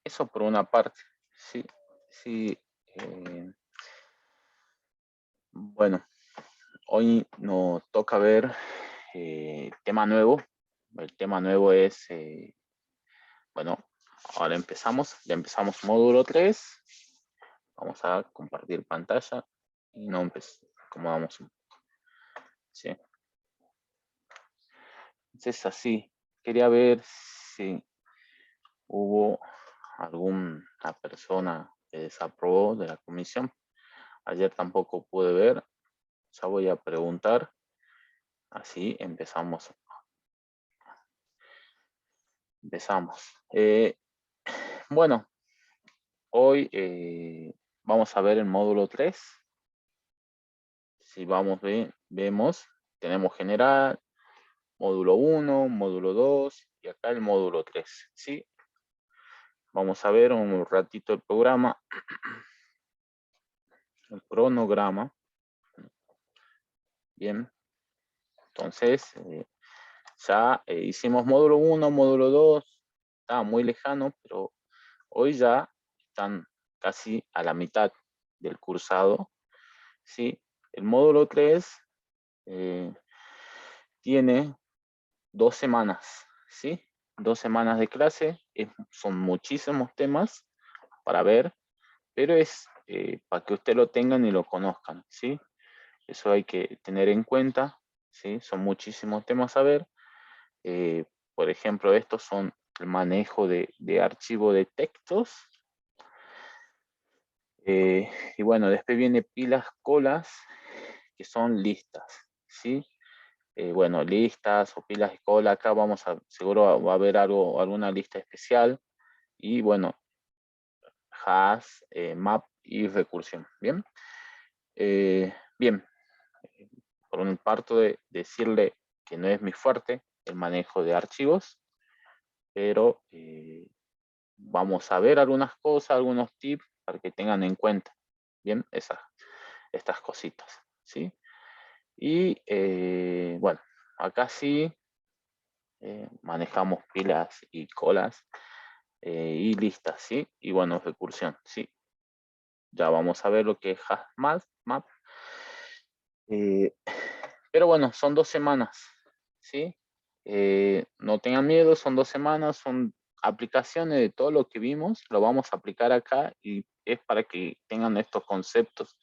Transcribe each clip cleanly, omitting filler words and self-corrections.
eso por una parte. Sí, sí. eh, bueno, hoy nos toca ver tema nuevo. El tema nuevo es, bueno, ahora empezamos, ya empezamos módulo 3. Vamos a compartir pantalla y no acomodamos. ¿Sí? Entonces así, quería ver si hubo alguna persona que desaprobó de la comisión. Ayer tampoco pude ver, ya voy a preguntar, así empezamos. Eh, bueno, hoy vamos a ver el módulo 3. Si vamos, vemos, tenemos general, módulo 1, módulo 2 y acá el módulo 3. ¿Sí? Vamos a ver un ratito el programa, el cronograma. Bien, entonces ya hicimos módulo 1, módulo 2, estaba muy lejano, pero hoy ya están casi a la mitad del cursado. ¿Sí? El módulo 3 eh, tiene 2 semanas, ¿sí? 2 semanas de clase, son muchísimos temas para ver, pero es para que ustedes lo tengan y lo conozcan, ¿sí? Eso hay que tener en cuenta, ¿sí? Son muchísimos temas a ver. Eh, por ejemplo, estos son el manejo de archivo de textos. Y bueno, después viene pilas, colas, que son listas, ¿sí? Bueno, listas o pilas de cola, acá seguro va a haber alguna lista especial. Y bueno, hash, map y recursión, ¿bien? Bien, por un parto de decirle que no es mi fuerte el manejo de archivos, pero vamos a ver algunas cosas, algunos tips para que tengan en cuenta, bien, estas cositas, ¿sí? Y bueno, acá sí manejamos pilas y colas y listas, ¿sí? Y bueno, recursión, ¿sí? Ya vamos a ver lo que es HashMap, map. Eh, pero bueno, son 2 semanas, ¿sí? No tengan miedo, son 2 semanas, son aplicaciones de todo lo que vimos, lo vamos a aplicar acá y es para que tengan estos conceptos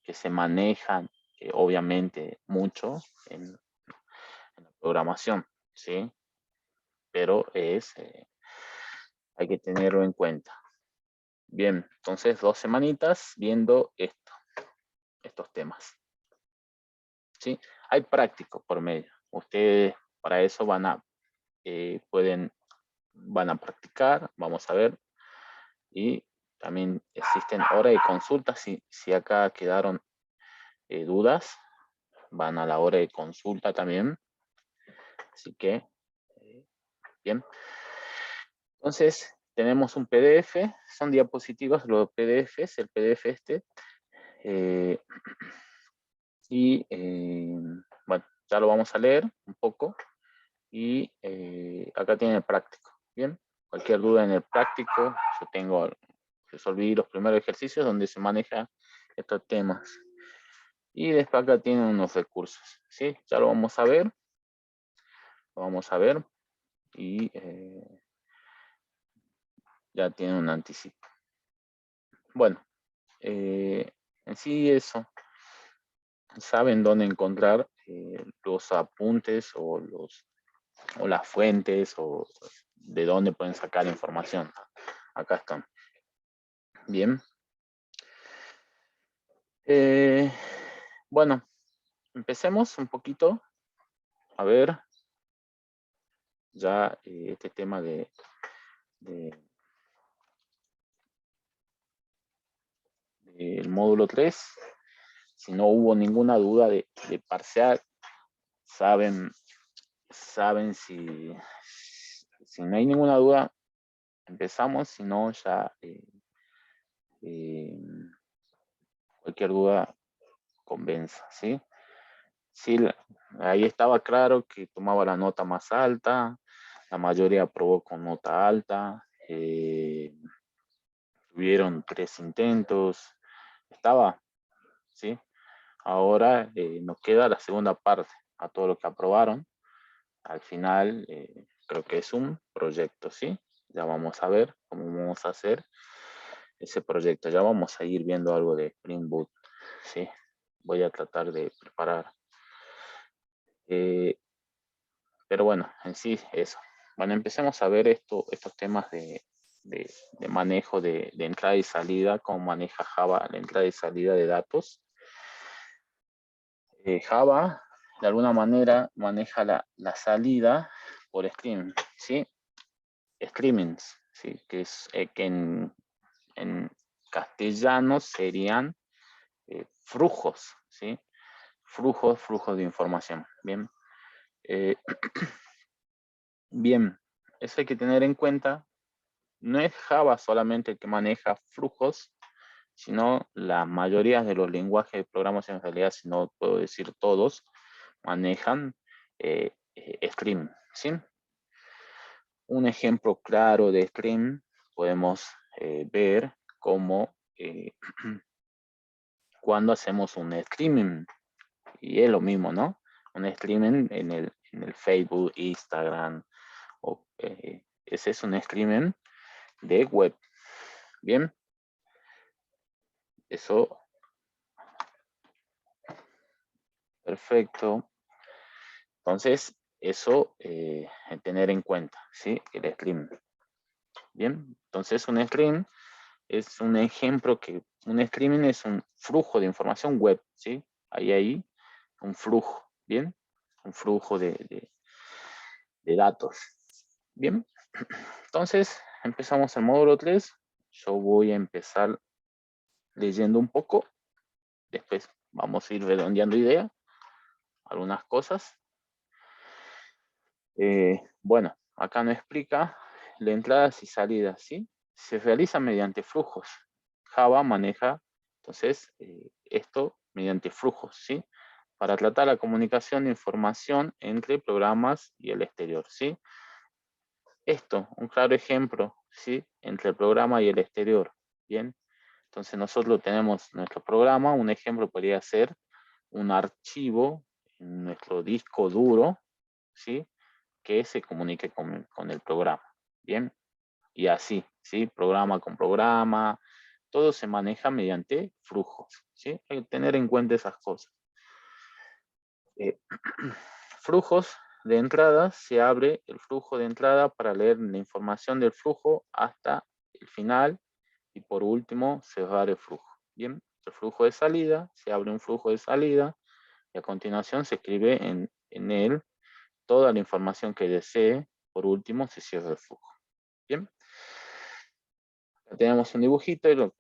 que se manejan obviamente mucho en la programación, ¿sí? Pero hay que tenerlo en cuenta. Bien, entonces 2 semanitas viendo estos temas, ¿sí? Hay prácticos por medio. Ustedes para eso van a practicar, vamos a ver, y también existen horas de consulta. Si acá quedaron dudas, van a la hora de consulta también. Así que, bien. Entonces, tenemos un PDF, son diapositivas, los PDFs, el PDF este. eh, y bueno, ya lo vamos a leer un poco. Y acá tiene el práctico. Bien, cualquier duda en el práctico, resolví los primeros ejercicios donde se maneja estos temas. Y después acá tienen unos recursos, ¿sí? Ya lo vamos a ver. Lo vamos a ver. Y ya tiene un anticipo. Bueno, en sí eso. Saben dónde encontrar los apuntes o las fuentes o de dónde pueden sacar información. Acá están. Bien. Bueno, empecemos un poquito a ver ya este tema del módulo 3. Si no hubo ninguna duda de parcial, saben si no hay ninguna duda, empezamos. Si no, ya eh, cualquier duda convenza, ¿sí? Sí, ahí estaba claro que tomaba la nota más alta, la mayoría aprobó con nota alta. tuvieron 3 intentos, estaba, ¿sí? Ahora nos queda la segunda parte, a todo lo que aprobaron. Al final, creo que es un proyecto, ¿sí? Ya vamos a ver cómo vamos a hacer ese proyecto. Ya vamos a ir viendo algo de Spring Boot, ¿sí? Voy a tratar de preparar. Pero bueno, en sí eso. Bueno, empecemos a ver estos temas de manejo de entrada y salida, cómo maneja Java la entrada y salida de datos. Java, de alguna manera, maneja la salida por stream, ¿sí? Streamings, ¿sí? Que es que en castellano serían flujos, ¿sí? Flujos de información, ¿bien? Bien, eso hay que tener en cuenta. No es Java solamente el que maneja flujos, sino la mayoría de los lenguajes de programación, en realidad, si no puedo decir todos, manejan stream, ¿sí? Un ejemplo claro de stream podemos ver cómo cuando hacemos un streaming, y es lo mismo, ¿no? Un streaming en el Facebook, Instagram, ese es un streaming de web. Bien, eso, perfecto. Entonces, eso tener en cuenta, ¿sí? El stream. Bien, entonces un stream es un ejemplo que un streaming es un flujo de información web, ¿sí? Ahí un flujo, ¿bien? Un flujo de datos. Bien, entonces empezamos el módulo 3. Yo voy a empezar leyendo un poco, después vamos a ir redondeando ideas, algunas cosas. Bueno, acá nos explica la entradas y salidas, ¿sí? Se realiza mediante flujos. Java maneja, entonces, esto mediante flujos, ¿sí? Para tratar la comunicación de información entre programas y el exterior, ¿sí? Esto, un claro ejemplo, ¿sí? Entre el programa y el exterior, ¿bien? Entonces nosotros tenemos nuestro programa, un ejemplo podría ser un archivo en nuestro disco duro, ¿sí? Que se comunique con el programa, ¿bien? Y así, ¿sí? Programa con programa, todo se maneja mediante flujos, ¿sí? Hay que tener en cuenta esas cosas. Flujos de entrada, se abre el flujo de entrada para leer la información del flujo hasta el final y por último cerrar el flujo. Bien, el flujo de salida, se abre un flujo de salida y a continuación se escribe en él toda la información que desee. Por último se cierra el flujo. Bien, tenemos un dibujito y lo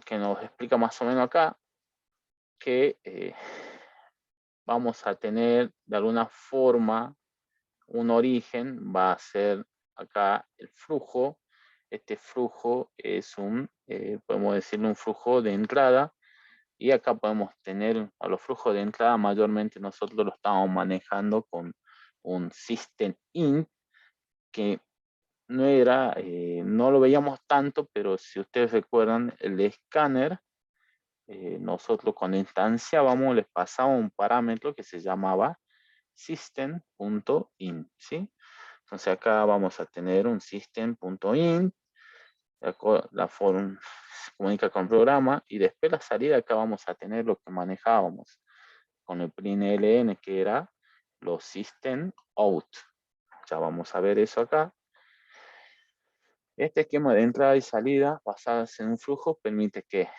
que nos explica más o menos acá que vamos a tener de alguna forma un origen, va a ser acá el flujo. Este flujo es podemos decirle un flujo de entrada, y acá podemos tener a los flujos de entrada, mayormente nosotros lo estamos manejando con un system in, que no lo veíamos tanto, pero si ustedes recuerdan el escáner, nosotros cuando instanciábamos les pasaba un parámetro que se llamaba system.in, ¿sí? Entonces acá vamos a tener un system.in, la forma se comunica con el programa, y después la salida acá vamos a tener lo que manejábamos con el println, que era los system out. Ya vamos a ver eso acá. Este esquema de entrada y salida basadas en un flujo permite que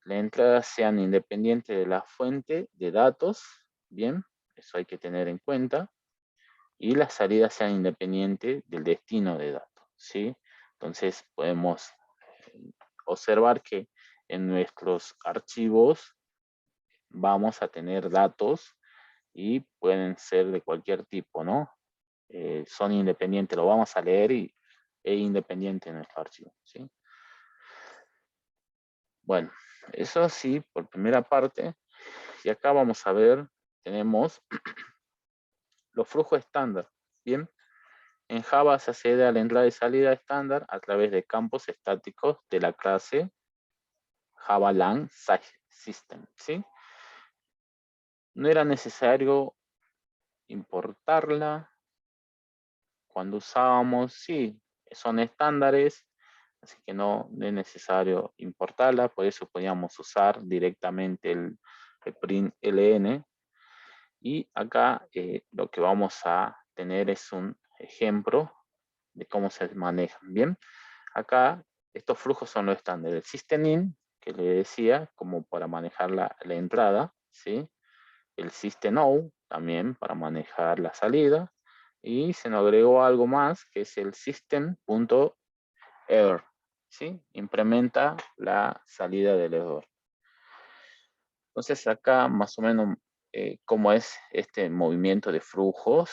las entradas sean independientes de la fuente de datos, bien, eso hay que tener en cuenta, y las salidas sean independientes del destino de datos, ¿sí? Entonces podemos observar que en nuestros archivos vamos a tener datos y pueden ser de cualquier tipo, ¿no? Son independientes, lo vamos a leer y es independiente en nuestro archivo, ¿sí? Bueno, eso sí, por primera parte. Y acá vamos a ver, tenemos los flujos estándar, ¿bien? En Java se accede a la entrada y salida estándar a través de campos estáticos de la clase Java Lang System, ¿sí? No era necesario importarla cuando usábamos, sí, son estándares, así que no es necesario importarla, por eso podíamos usar directamente el print ln. Y acá lo que vamos a tener es un ejemplo de cómo se manejan. Bien, acá estos flujos son los estándares. El system-in, que le decía, como para manejar la entrada, ¿sí? El system-out, también para manejar la salida. Y se nos agregó algo más, que es el system.error, ¿sí? Implementa la salida del error. Entonces acá más o menos cómo es este movimiento de flujos.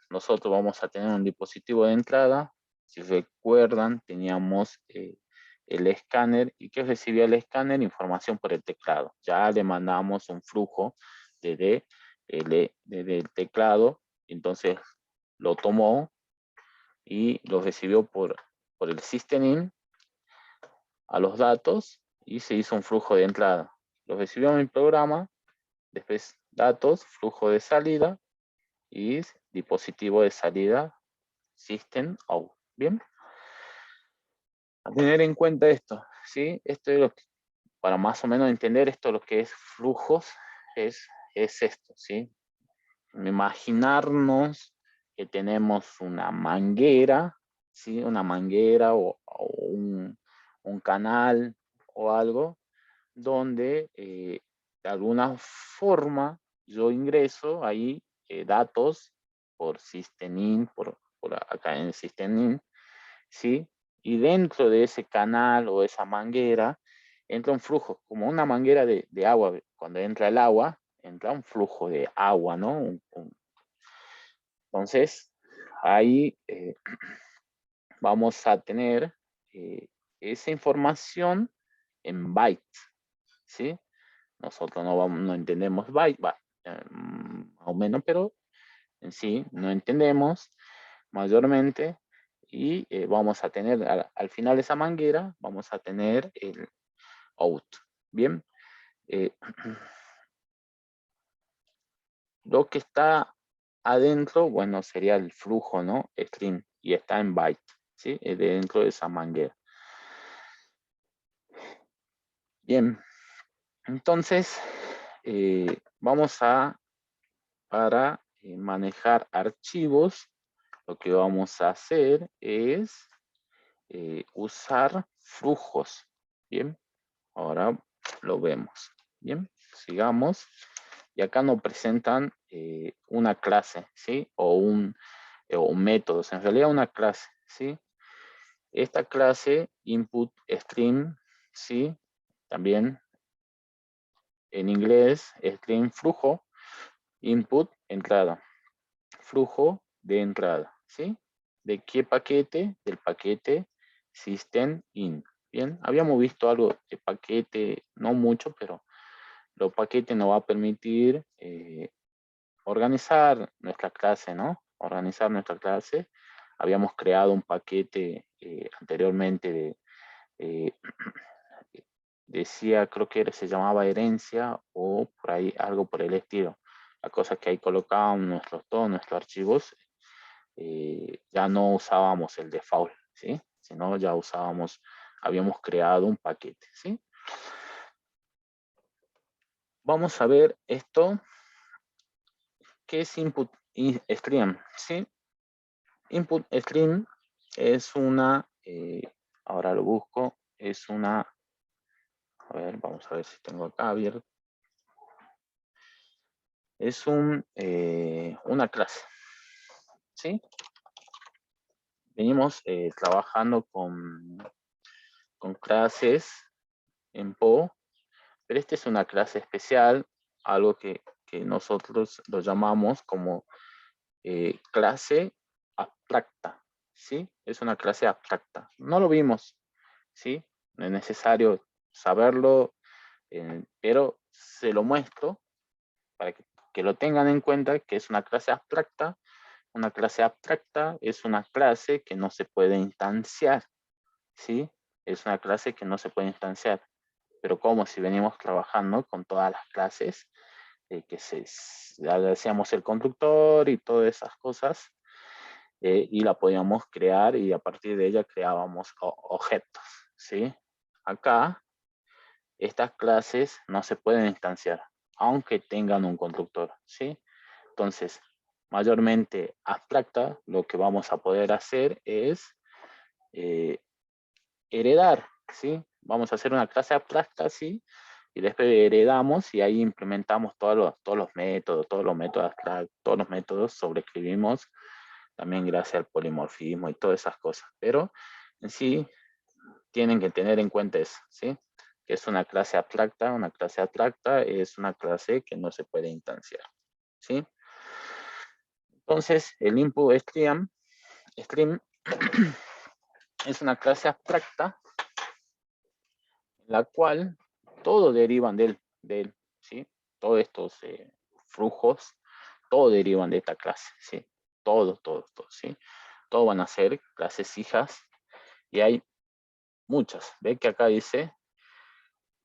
Nosotros vamos a tener un dispositivo de entrada. Si recuerdan, teníamos el escáner. ¿Y qué recibía el escáner? Información por el teclado. Ya le mandamos un flujo desde el teclado. Entonces lo tomó y lo recibió por el system-in a los datos y se hizo un flujo de entrada. Lo recibió en el programa. Después datos, flujo de salida y dispositivo de salida, system out. Bien, a tener en cuenta esto, ¿sí? Esto es lo que, para más o menos entender esto, lo que es flujos, es esto, ¿sí? Imaginarnos que tenemos una manguera, ¿sí? Una manguera o un canal o algo donde de alguna forma yo ingreso ahí datos por system-in, por acá en system-in, ¿sí? Y dentro de ese canal o esa manguera entra un flujo, como una manguera de agua. Cuando entra el agua, entra un flujo de agua, ¿no? Entonces, ahí vamos a tener esa información en bytes, ¿sí? Nosotros no entendemos byte, más o menos, pero en sí no entendemos mayormente y vamos a tener al final de esa manguera, vamos a tener el out. Bien, eh, lo que está adentro, bueno, sería el flujo, ¿no? Stream, y está en byte, ¿sí? Dentro de esa manguera. Bien, entonces vamos para manejar archivos, lo que vamos a hacer es usar flujos. Bien, ahora lo vemos. Bien, sigamos. Y acá nos presentan una clase, ¿sí? O un método, en realidad una clase, ¿sí? Esta clase, input stream, ¿sí? También en inglés, stream flujo, input entrada, flujo de entrada, ¿sí? ¿De qué paquete? Del paquete system in. Bien, habíamos visto algo de paquete, no mucho, pero los paquetes nos va a permitir organizar nuestra clase, ¿no? Organizar nuestra clase. Habíamos creado un paquete anteriormente eh, decía, creo que se llamaba herencia o por ahí algo por el estilo. La cosa es que ahí colocábamos todos nuestros archivos, ya no usábamos el default, ¿sí? Sino ya usábamos, habíamos creado un paquete, ¿sí? Vamos a ver esto, ¿qué es input stream? ¿Sí? Input stream es una, ahora lo busco, es una, a ver, vamos a ver si tengo acá abierto. Es una clase, ¿sí? Venimos trabajando con clases en Po, pero esta es una clase especial, algo que nosotros lo llamamos como clase abstracta, ¿sí? Es una clase abstracta. No lo vimos, ¿sí? No es necesario saberlo, pero se lo muestro para que lo tengan en cuenta, que es una clase abstracta Una clase abstracta es una clase que no se puede instanciar, ¿sí? Es una clase que no se puede instanciar. Pero como si venimos trabajando con todas las clases, ya decíamos el constructor y todas esas cosas, y la podíamos crear y a partir de ella creábamos objetos, ¿sí? Acá, estas clases no se pueden instanciar, aunque tengan un constructor, ¿sí? Entonces, mayormente abstracta, lo que vamos a poder hacer es eh, heredar, ¿sí? Vamos a hacer una clase abstracta, ¿sí? Y después heredamos y ahí implementamos todos los métodos, todos los métodos sobreescribimos también gracias al polimorfismo y todas esas cosas. Pero en sí tienen que tener en cuenta eso, ¿sí? Que es una clase abstracta es una clase que no se puede instanciar, ¿sí? Entonces, el input stream es una clase abstracta en la cual todo derivan de él, ¿sí? Todos estos flujos, todo derivan de esta clase, ¿sí? Todo, ¿sí? Todo van a ser clases hijas y hay muchas. Ve que acá dice,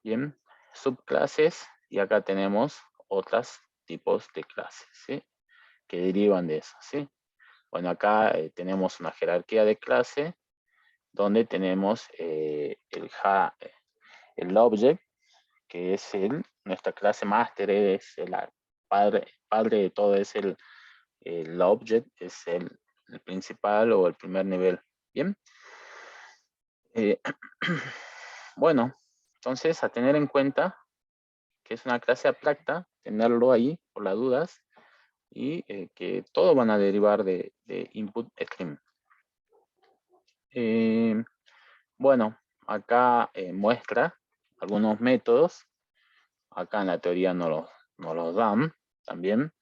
bien, subclases y acá tenemos otros tipos de clases, ¿sí? Que derivan de eso, ¿sí? Bueno, acá tenemos una jerarquía de clase donde tenemos el object, que es nuestra clase master, es el padre de todo, es el object, es el principal o el primer nivel. Bien. Eh, bueno, entonces a tener en cuenta que es una clase abstracta, tenerlo ahí por las dudas y que todo van a derivar de input stream. Bueno, acá muestra algunos métodos. Acá en la teoría no los dan también,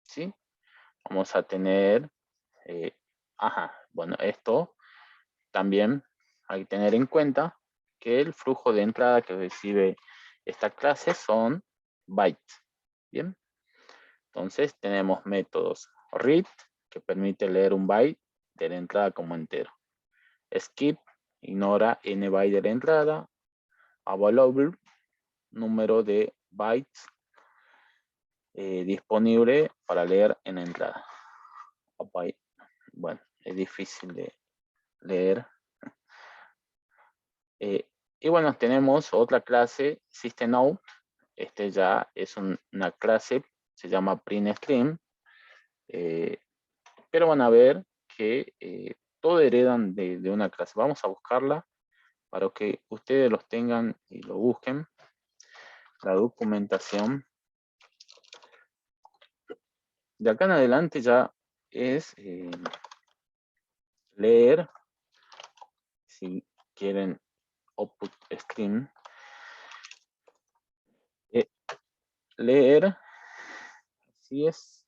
¿sí? Vamos a tener, bueno, esto también hay que tener en cuenta que el flujo de entrada que recibe esta clase son bytes, ¿bien? Entonces tenemos métodos read, que permite leer un byte de la entrada como entero. Skip, ignora n byte de la entrada. Available, número de bytes disponible para leer en la entrada. Bueno, es difícil de leer. Y bueno, tenemos otra clase, SystemOut. Este ya es una clase, se llama printStream. Pero van a ver que todo heredan de una clase. Vamos a buscarla para que ustedes los tengan y lo busquen. La documentación. De acá en adelante ya es leer, si quieren, output stream. Leer, si es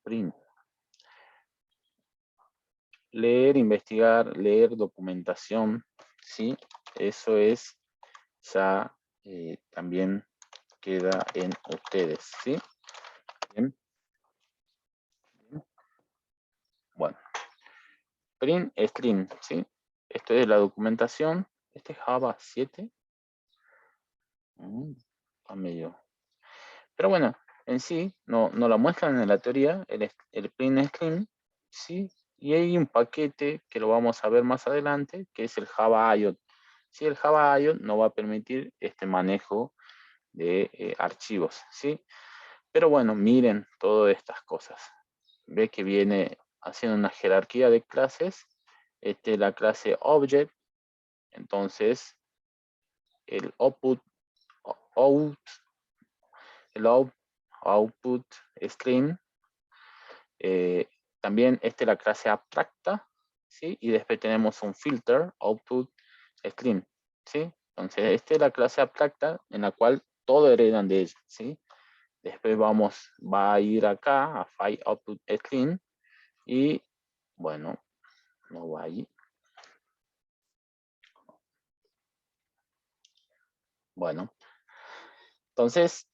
print. Leer, investigar, leer documentación, ¿sí? Eso es ya también queda en ustedes, ¿sí? Bien. Bueno, print string, ¿sí? Esto es la documentación. Este es Java 7. Está medio. Pero bueno, en sí, no la muestran en la teoría, el print string, ¿sí? Y hay un paquete que lo vamos a ver más adelante, que es el Java IO. Sí, el Java IO no va a permitir este manejo de archivos, ¿sí? Pero bueno, miren todas estas cosas. Ve que viene haciendo una jerarquía de clases. La clase object, entonces el out, el output string. También la clase abstracta, ¿sí? Y después tenemos un filter, output string, ¿sí? Entonces esta es la clase abstracta en la cual todo heredan de ella, ¿sí? Después va a ir acá a file output string y bueno, no va ahí. Bueno, entonces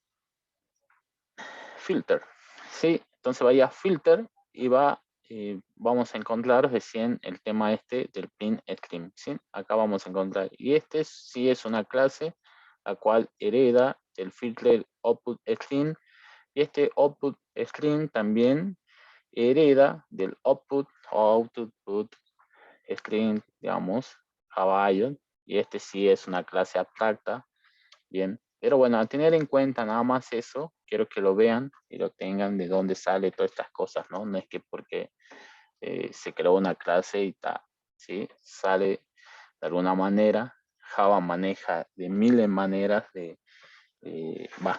filter, ¿sí? Entonces vaya a filter y vamos a encontrar recién el tema este del print string, ¿sí? Acá vamos a encontrar, y este sí es una clase la cual hereda del filter output string, y este output string también hereda del output o output string, digamos, caballo, y este sí es una clase abstracta, bien. Pero bueno, a tener en cuenta nada más eso, quiero que lo vean y lo tengan de dónde sale todas estas cosas, ¿no? No es que porque se creó una clase y está, ¿sí? Sale de alguna manera. Java maneja de miles de maneras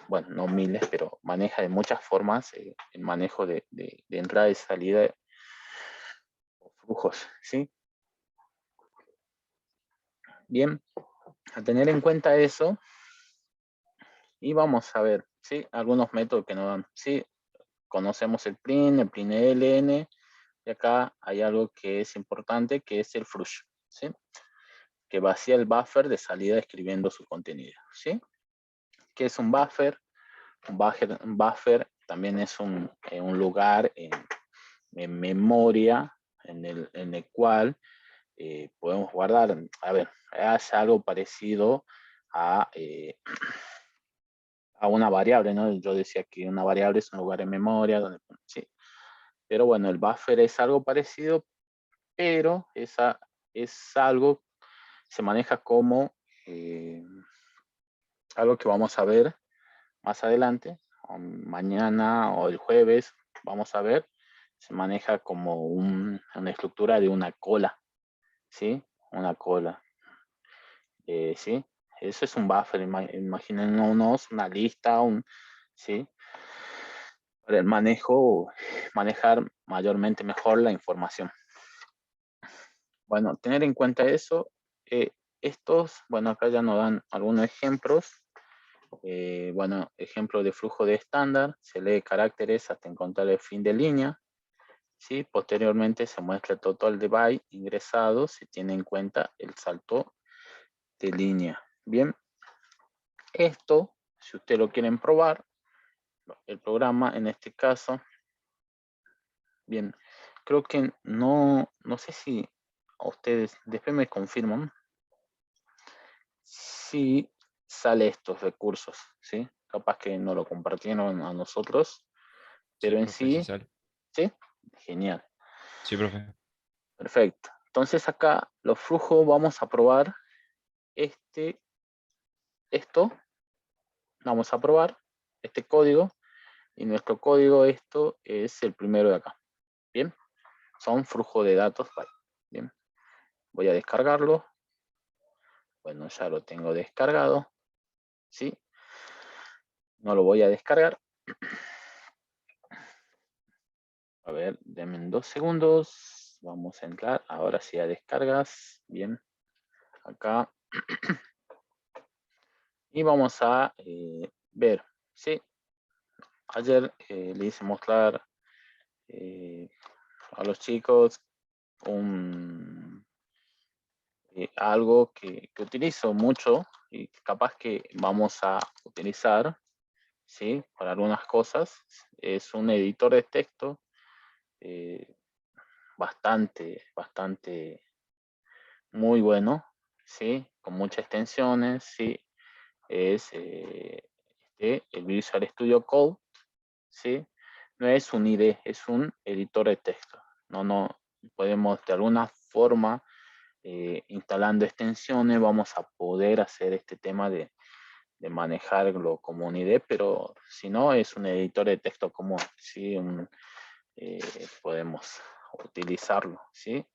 bueno, no miles, pero maneja de muchas formas el manejo de entrada y salida o flujos, ¿sí? Bien, a tener en cuenta eso y vamos a ver, ¿sí? Algunos métodos que nos dan, ¿sí? Conocemos el print ln, y acá hay algo que es importante, que es el flush, ¿sí? Que vacía el buffer de salida escribiendo su contenido, ¿sí? ¿Qué es un buffer? Un buffer también es un lugar en memoria en el cual podemos guardar, a ver, es algo parecido a una variable, ¿no? Yo decía que una variable es un lugar en memoria, donde, sí. Pero bueno, el buffer es algo parecido, pero es algo, se maneja como algo que vamos a ver más adelante, o mañana o el jueves, vamos a ver, se maneja como una estructura de una cola, ¿sí? Una cola, ¿sí? Eso es un buffer, imagínenos una lista, ¿sí? Para el manejar mayormente mejor la información. Bueno, tener en cuenta eso, bueno, acá ya nos dan algunos ejemplos. Bueno, ejemplo de flujo de estándar, se lee caracteres hasta encontrar el fin de línea, ¿sí? Posteriormente se muestra el total de bytes ingresados, se tiene en cuenta el salto de línea. Bien, esto, si ustedes lo quieren probar, el programa en este caso, bien, creo que no sé si a ustedes, después me confirman, si sale estos recursos, ¿sí? Capaz que no lo compartieron a nosotros, Sí, pero en profe, sí sí, sale. ¿sí? Genial, Sí, profe. perfecto. Entonces acá los flujos vamos a probar esto, vamos a probar este código, y nuestro código esto es el primero de acá, ¿bien? Son flujos de datos, bien. Voy a descargarlo, bueno, ya lo tengo descargado, ¿sí? No lo voy a descargar. A ver, denme 2 segundos. Vamos a entrar. Ahora sí a descargas. Bien. Acá. Y vamos a ver. Sí. Ayer le hice mostrar a los chicos algo que utilizo mucho y capaz que vamos a utilizar, ¿sí? Para algunas cosas. Es un editor de texto eh, bastante muy bueno, ¿sí? Con muchas extensiones, ¿sí? Es el Visual Studio Code, ¿sí? No es un IDE, es un editor de texto. No podemos de alguna forma, instalando extensiones, vamos a poder hacer este tema de manejarlo como un IDE, pero si no, es un editor de texto común, ¿sí? Podemos utilizarlo, ¿sí?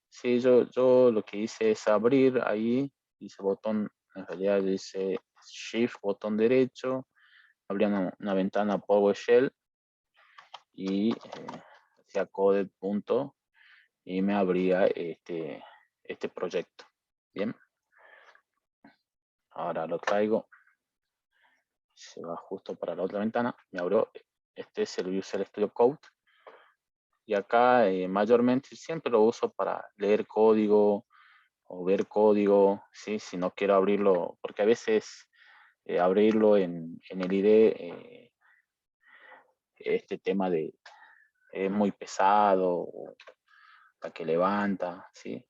Sí, yo lo que hice es abrir ahí, dice botón, en realidad dice Shift, botón derecho, abría una ventana PowerShell y hacía coded punto y me abría este proyecto. Bien, ahora lo traigo, se va justo para la otra ventana, me abrió, este es el Visual Studio Code y acá mayormente siempre lo uso para leer código o ver código, ¿sí? Si no quiero abrirlo, porque a veces abrirlo en el IDE este tema de es muy pesado, hasta que levanta, ¿sí?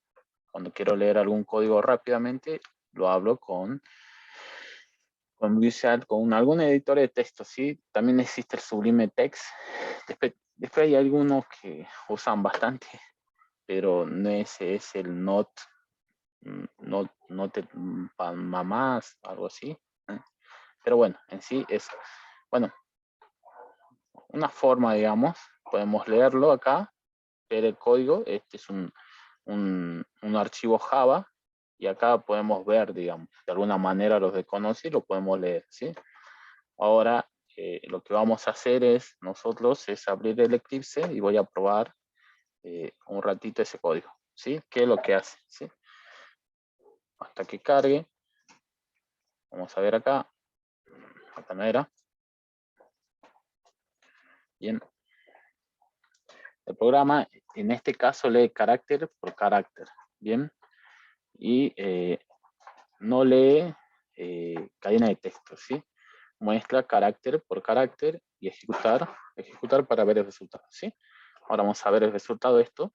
Cuando quiero leer algún código rápidamente, lo hablo con Visual, con algún editor de texto, ¿sí? También existe el Sublime Text. Después hay algunos que usan bastante, pero no ese es el Not mamás, algo así. Pero bueno, en sí es, bueno, una forma, digamos, podemos leerlo acá, leer el código. Este es un archivo Java, y acá podemos ver, digamos, de alguna manera los desconoce y lo podemos leer, ¿sí? Ahora, lo que vamos a hacer es, nosotros, es abrir el Eclipse y voy a probar un ratito ese código, ¿sí? ¿Qué es lo que hace? ¿Sí? Hasta que cargue. Vamos a ver acá. De esta manera. Bien. El programa, en este caso, lee carácter por carácter. Bien. Y no lee cadena de texto, ¿sí? Muestra carácter por carácter y ejecutar para ver el resultado, ¿sí? Ahora vamos a ver el resultado de esto.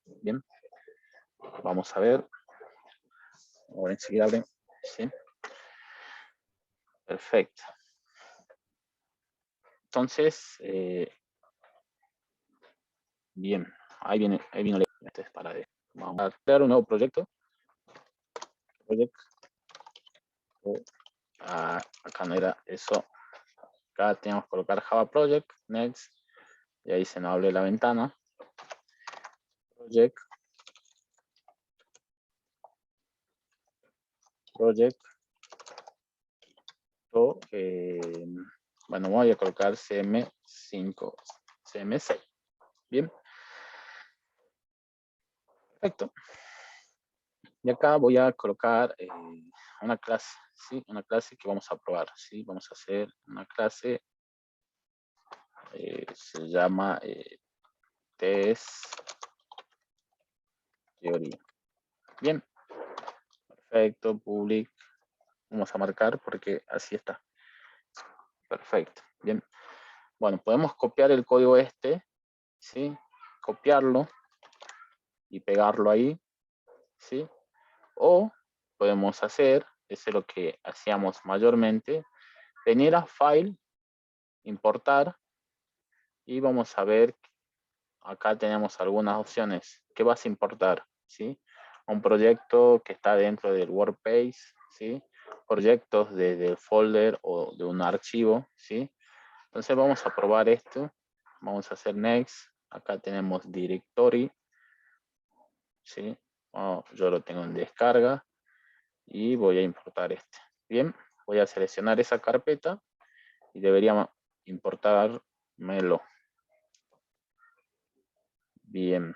Bien. Vamos a ver. Ahora enseguida abre. ¿Sí? Perfecto. Entonces, bien. Ahí viene este es para vamos a crear un nuevo proyecto. Acá no era eso. Acá tenemos que colocar Java Project, Next, y ahí se nos abre la ventana. Project. Bueno, voy a colocar CM5, CM6. Bien. Perfecto. Y acá voy a colocar una clase, ¿sí? Una clase que vamos a probar, ¿sí? Vamos a hacer una clase, se llama test teoría. Bien. Perfecto, public. Vamos a marcar porque así está. Perfecto. Bien. Bueno, podemos copiar el código este, ¿sí? Copiarlo y pegarlo ahí, ¿sí? O podemos hacer, eso es lo que hacíamos mayormente, venir a File, importar, y vamos a ver, acá tenemos algunas opciones. ¿Qué vas a importar? ¿Sí? Un proyecto que está dentro del workspace, ¿sí? Proyectos del folder o de un archivo, ¿sí? Entonces vamos a probar esto. Vamos a hacer next. Acá tenemos directory, ¿sí? Yo lo tengo en descarga y voy a importar este. Bien, voy a seleccionar esa carpeta y debería importármelo. Bien.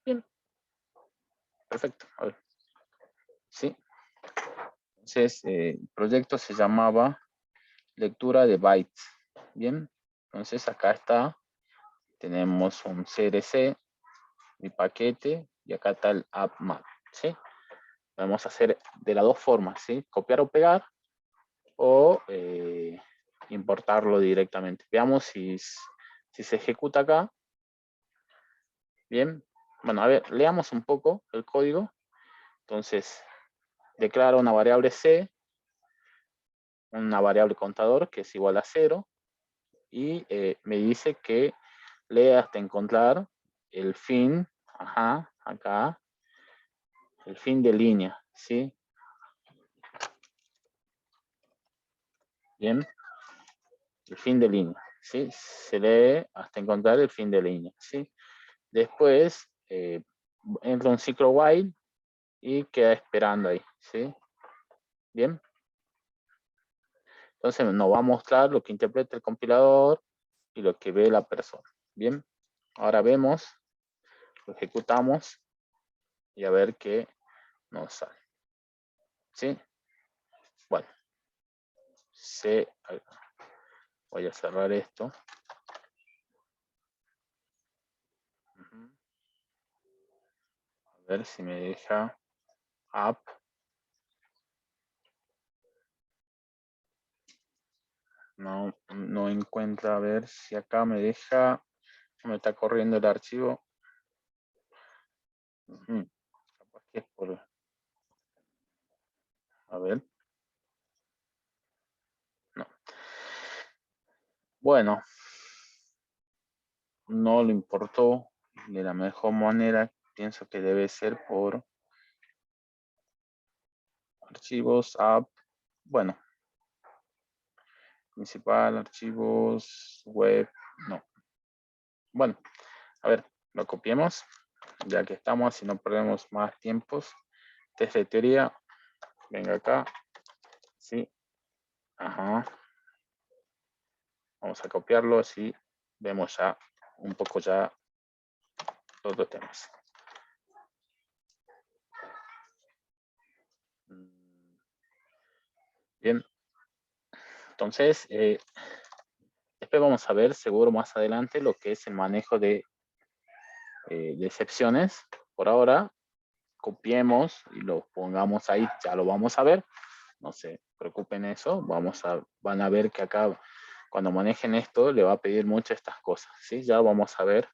Bien. Perfecto. A ver. Sí. Entonces, el proyecto se llamaba lectura de bytes. Bien. Entonces, acá está. Tenemos un CRC, mi paquete, y acá está el app map. ¿Sí? Podemos hacer de las dos formas, ¿sí? Copiar o pegar, o importarlo directamente. Veamos si se ejecuta acá. Bien. Bueno, a ver, leamos un poco el código. Entonces, declaro una variable C, una variable contador que es igual a 0, y me dice que lee hasta encontrar el fin, acá, el fin de línea, ¿sí? Bien, el fin de línea, ¿sí? Se lee hasta encontrar el fin de línea, ¿sí? Después entra un ciclo while y queda esperando ahí, ¿sí? Bien. Entonces nos va a mostrar lo que interpreta el compilador y lo que ve la persona. Bien. Ahora vemos, lo ejecutamos y a ver qué nos sale. ¿Sí? Bueno. Voy a cerrar esto. A ver si me deja app. No encuentra, a ver si acá me deja, me está corriendo el archivo. Capaz que es por, a ver. No. Bueno, no le importó de la mejor manera. Pienso que debe ser por archivos, app. Bueno, principal, archivos, web, no. Bueno, a ver, lo copiemos, ya que estamos, así no perdemos más tiempos. Test de teoría, venga acá, sí, ajá. Vamos a copiarlo, así vemos ya un poco ya los dos temas. Bien, entonces, después vamos a ver seguro más adelante lo que es el manejo de excepciones. Por ahora, copiemos y lo pongamos ahí, ya lo vamos a ver. No se preocupen eso, van a ver que acá cuando manejen esto le va a pedir muchas estas cosas, ¿sí? Ya vamos a ver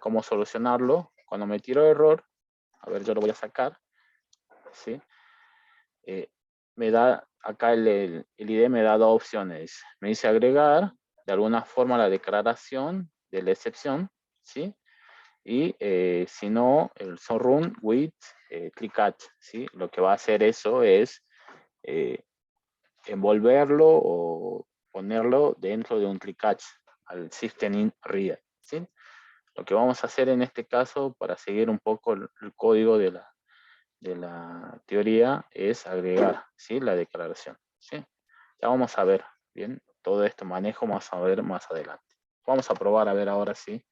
cómo solucionarlo. Cuando me tiro error, a ver, yo lo voy a sacar, ¿sí? Me da acá el ID me da dos opciones. Me dice agregar de alguna forma la declaración de la excepción, ¿sí? Y si no, el run with click catch, ¿sí? Lo que va a hacer eso es envolverlo o ponerlo dentro de un click catch al system in read, ¿sí? Lo que vamos a hacer en este caso para seguir un poco el código de la teoría es agregar, ¿sí? La declaración, ¿sí? Ya vamos a ver, bien, todo esto manejo vamos a ver más adelante. Vamos a probar a ver ahora sí.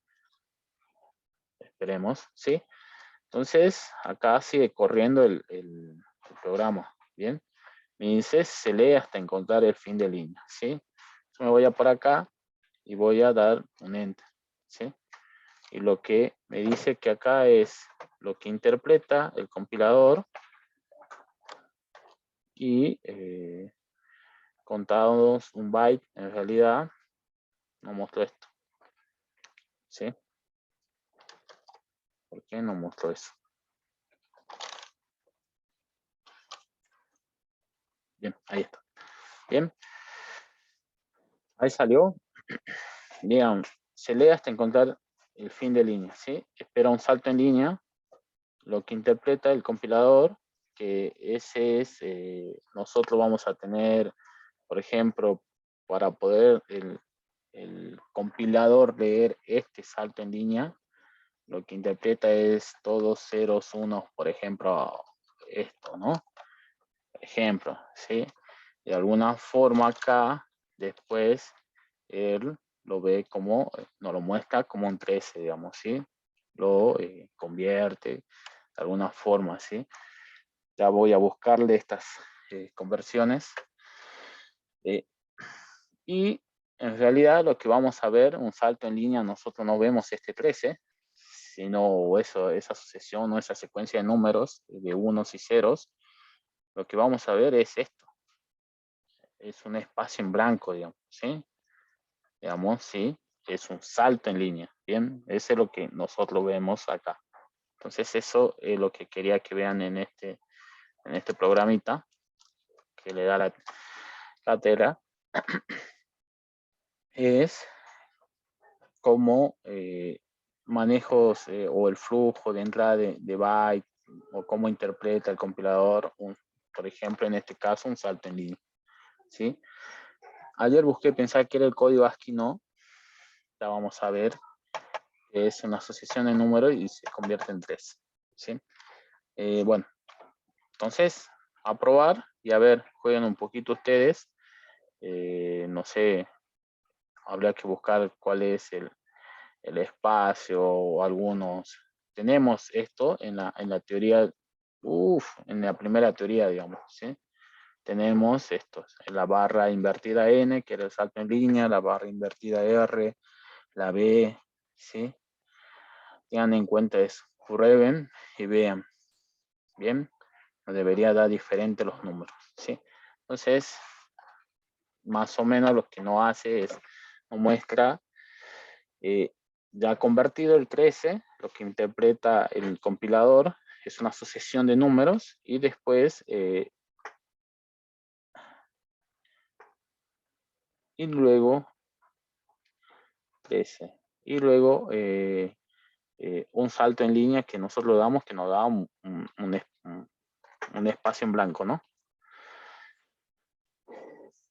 Esperemos, ¿sí? Entonces, acá sigue corriendo el programa, ¿bien? Me dice, se lee hasta encontrar el fin de línea, ¿sí? Entonces me voy a por acá y voy a dar un enter, ¿sí? Y lo que me dice que acá es lo que interpreta el compilador y contados un byte, en realidad no mostró esto, ¿sí? ¿Por qué no mostró eso? Bien, ahí está. Bien, ahí salió. Digamos, se lee hasta encontrar el fin de línea, ¿sí? Espera un salto en línea, lo que interpreta el compilador, que ese es, nosotros vamos a tener, por ejemplo, para poder el compilador leer este salto en línea, lo que interpreta es todos ceros, unos, por ejemplo, esto, ¿no? Ejemplo, ¿sí? De alguna forma acá, después, él lo ve como, nos lo muestra como un 13, digamos, ¿sí? Lo convierte de alguna forma, ¿sí? Ya voy a buscarle estas conversiones. Y en realidad lo que vamos a ver, un salto en línea, nosotros no vemos este 13, sino esa sucesión o esa secuencia de números de unos y ceros. Lo que vamos a ver es esto. Es un espacio en blanco, digamos, ¿sí? Digamos, sí, es un salto en línea, ¿bien? Eso es lo que nosotros vemos acá. Entonces eso es lo que quería que vean en este programita, que le da la cátedra, es cómo manejos o el flujo de entrada de byte o cómo interpreta el compilador, por ejemplo, en este caso, un salto en línea, ¿sí? Ayer busqué pensar que era el código ASCII, no. Ya vamos a ver que es una asociación de números y se convierte en 3, ¿sí? Bueno, entonces, a probar y a ver, jueguen un poquito ustedes. No sé, habría que buscar cuál es el espacio o algunos. Tenemos esto en la teoría, en la primera teoría, digamos, ¿sí? Tenemos estos, la barra invertida N, que era el salto en línea, la barra invertida R, la B, ¿sí? Tengan en cuenta eso, prueben y vean, ¿bien? Nos debería dar diferente los números, ¿sí? Entonces, más o menos lo que nos hace es, nos muestra ya convertido el 13, lo que interpreta el compilador es una sucesión de números y después y luego 13 y luego un salto en línea que nosotros damos que nos da un espacio en blanco, ¿no?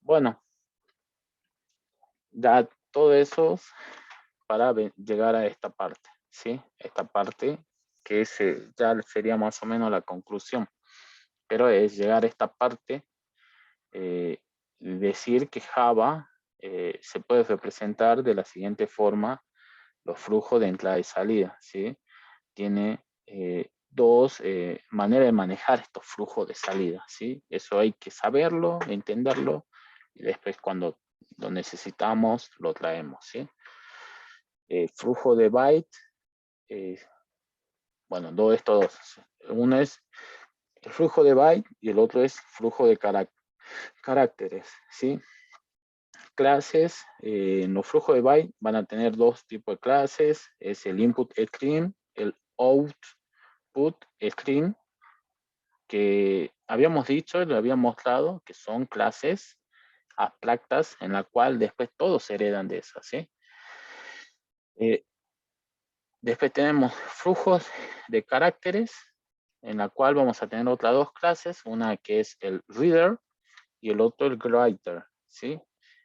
Bueno, ya todo eso para llegar a esta parte, ¿sí? Esta parte que ya sería más o menos la conclusión, pero es llegar a esta parte, decir que Java se puede representar de la siguiente forma los flujos de entrada y salida, ¿sí? Tiene dos maneras de manejar estos flujos de salida, ¿sí? Eso hay que saberlo, entenderlo, y después cuando lo necesitamos, lo traemos, ¿sí? Flujo de byte, bueno, estos dos. Uno es el flujo de byte y el otro es flujo de caracteres, ¿sí? Clases, en los flujos de byte van a tener dos tipos de clases, es el input stream, el output stream, que habíamos dicho, lo habíamos mostrado, que son clases abstractas en la cual después todos se heredan de esas, ¿sí? Después tenemos flujos de caracteres, en la cual vamos a tener otras dos clases, una que es el reader y el otro el writer, ¿sí?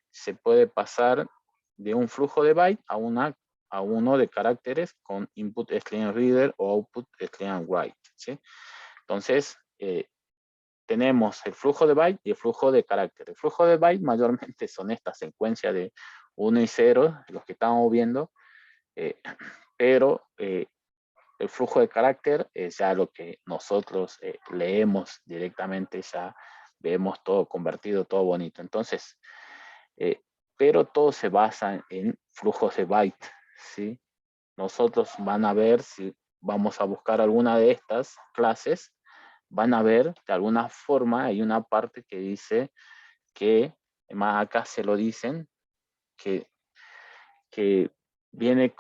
Se puede pasar de un flujo de byte a uno de caracteres con input string reader o output string write, ¿sí? Entonces, tenemos el flujo de byte y el flujo de caracteres. El flujo de byte mayormente son estas secuencias de 1 y 0, los que estamos viendo, pero el flujo de carácter es ya lo que nosotros leemos directamente, ya vemos todo convertido, todo bonito. Entonces, pero todo se basa en flujos de byte, ¿sí? Nosotros van a ver si vamos a buscar alguna de estas clases, van a ver de alguna forma hay una parte que dice que, más acá se lo dicen, que viene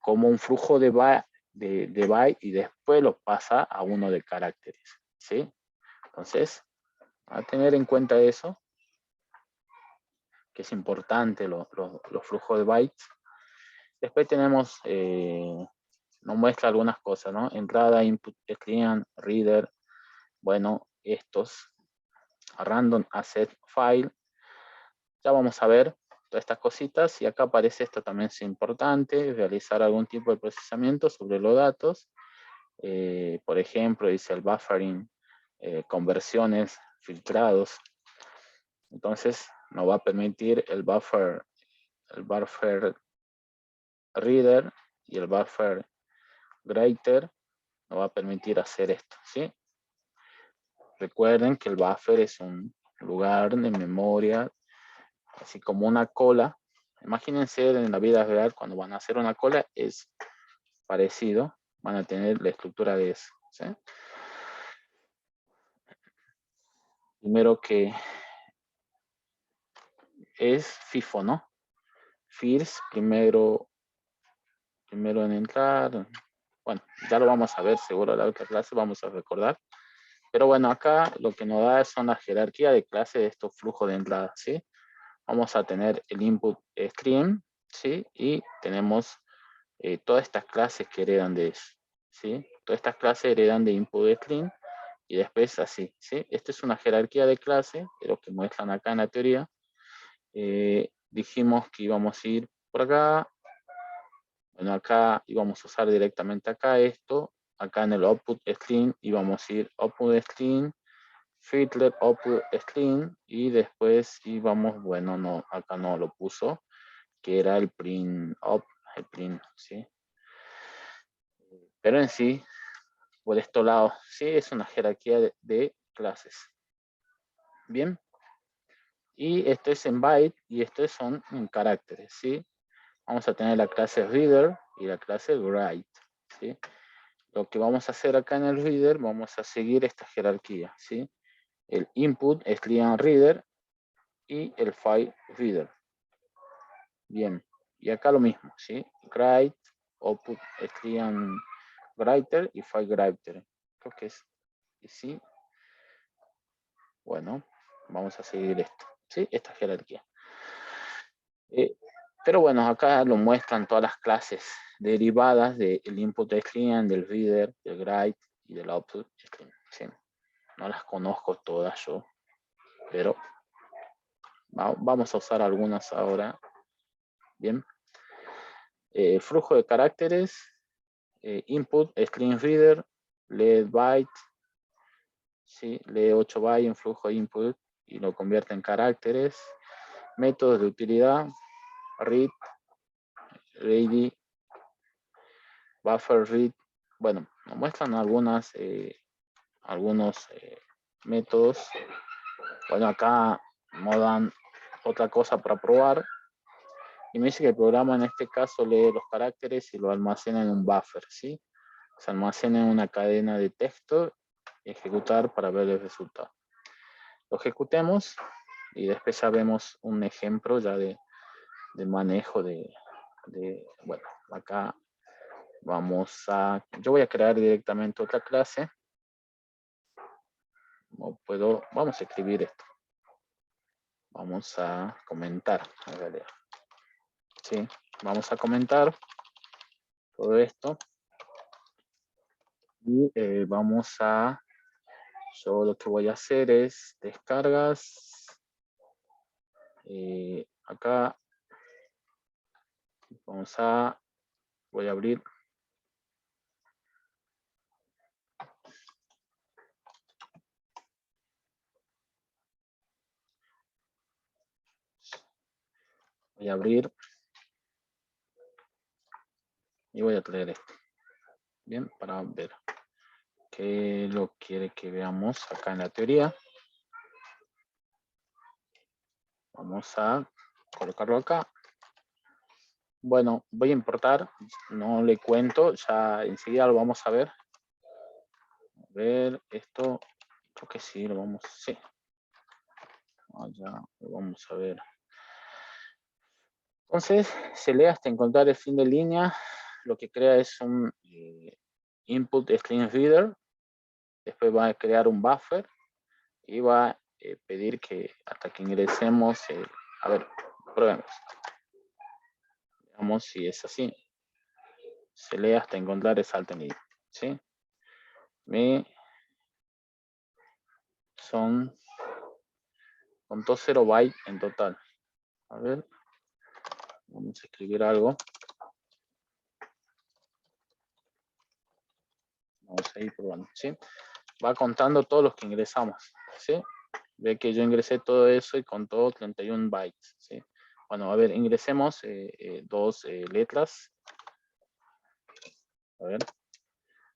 como un flujo de byte y después lo pasa a uno de caracteres, ¿sí? Entonces, a tener en cuenta eso, que es importante los flujos de bytes. Después tenemos, nos muestra algunas cosas, ¿no? Entrada, input, client, reader, bueno, estos, random asset file, ya vamos a ver todas estas cositas y acá aparece esto también es importante, realizar algún tipo de procesamiento sobre los datos. Por ejemplo, dice el buffering, conversiones, filtrados. Entonces, nos va a permitir el buffer reader y el buffer writer, nos va a permitir hacer esto, ¿sí? Recuerden que el buffer es un lugar de memoria, así como una cola. Imagínense en la vida real cuando van a hacer una cola, es parecido, van a tener la estructura de eso, ¿sí? Primero que es FIFO, ¿no? First, primero en entrar. Bueno, ya lo vamos a ver seguro en la otra clase, vamos a recordar. Pero bueno, acá lo que nos da son la jerarquía de clase de estos flujos de entrada, ¿sí? Vamos a tener el input stream, ¿sí? Y tenemos todas estas clases que heredan de eso, ¿sí? Todas estas clases heredan de input stream y después así, ¿sí? Esta es una jerarquía de clase, de lo que muestran acá en la teoría. Dijimos que íbamos a ir por acá. Bueno, acá íbamos a usar directamente acá esto. Acá en el output string íbamos a ir output string, filter output string y después íbamos, bueno, no, acá no lo puso, que era el print up, el print, ¿sí? Pero en sí, por este lado, sí es una jerarquía de clases. Bien. Y esto es en byte y estos son en caracteres, ¿sí? Vamos a tener la clase reader y la clase write, ¿sí? Lo que vamos a hacer acá en el reader, vamos a seguir esta jerarquía, ¿sí? El input es client reader, y el file reader. Bien, y acá lo mismo, ¿sí? Write, output string writer y file writer. Creo que es sí. Bueno, vamos a seguir esto, ¿sí? Esta jerarquía. Pero bueno, acá lo muestran todas las clases derivadas del input string, del reader, del write y del output string, ¿sí? No las conozco todas yo, pero vamos a usar algunas ahora. Bien. Flujo de caracteres, input, string reader, lee byte, ¿sí? Lee 8 bytes en flujo de input y lo convierte en caracteres. Métodos de utilidad, read, ready, buffer read. Bueno, nos muestran algunos métodos. Bueno, acá no dan otra cosa para probar. Y me dice que el programa en este caso lee los caracteres y lo almacena en un buffer, ¿sí? Se almacena en una cadena de texto y ejecutar para ver el resultado. Lo ejecutemos y después ya vemos un ejemplo ya de manejo bueno, acá yo voy a crear directamente otra clase. Vamos a escribir esto. Vamos a comentar, en realidad. Sí, vamos a comentar todo esto. Y yo lo que voy a hacer es descargas. Acá voy a abrir. Voy a abrir y voy a traer esto. Bien, para ver qué lo quiere que veamos acá en la teoría. Vamos a colocarlo acá. Bueno, voy a importar, no le cuento, ya enseguida lo vamos a ver. A ver, esto, creo que sí, sí. Ya lo vamos a ver. Entonces, se lee hasta encontrar el fin de línea. Lo que crea es un input string reader. Después va a crear un buffer y va a pedir que hasta que ingresemos, a ver, probemos. Veamos si es así. Se lee hasta encontrar el salto en línea, ¿sí? Contó 0 bytes en total. A ver, vamos a escribir algo. Vamos a ir probando, ¿sí? Va contando todos los que ingresamos, ¿sí? Ve que yo ingresé todo eso y contó 31 bytes, ¿sí? Bueno, a ver, ingresemos dos letras. A ver,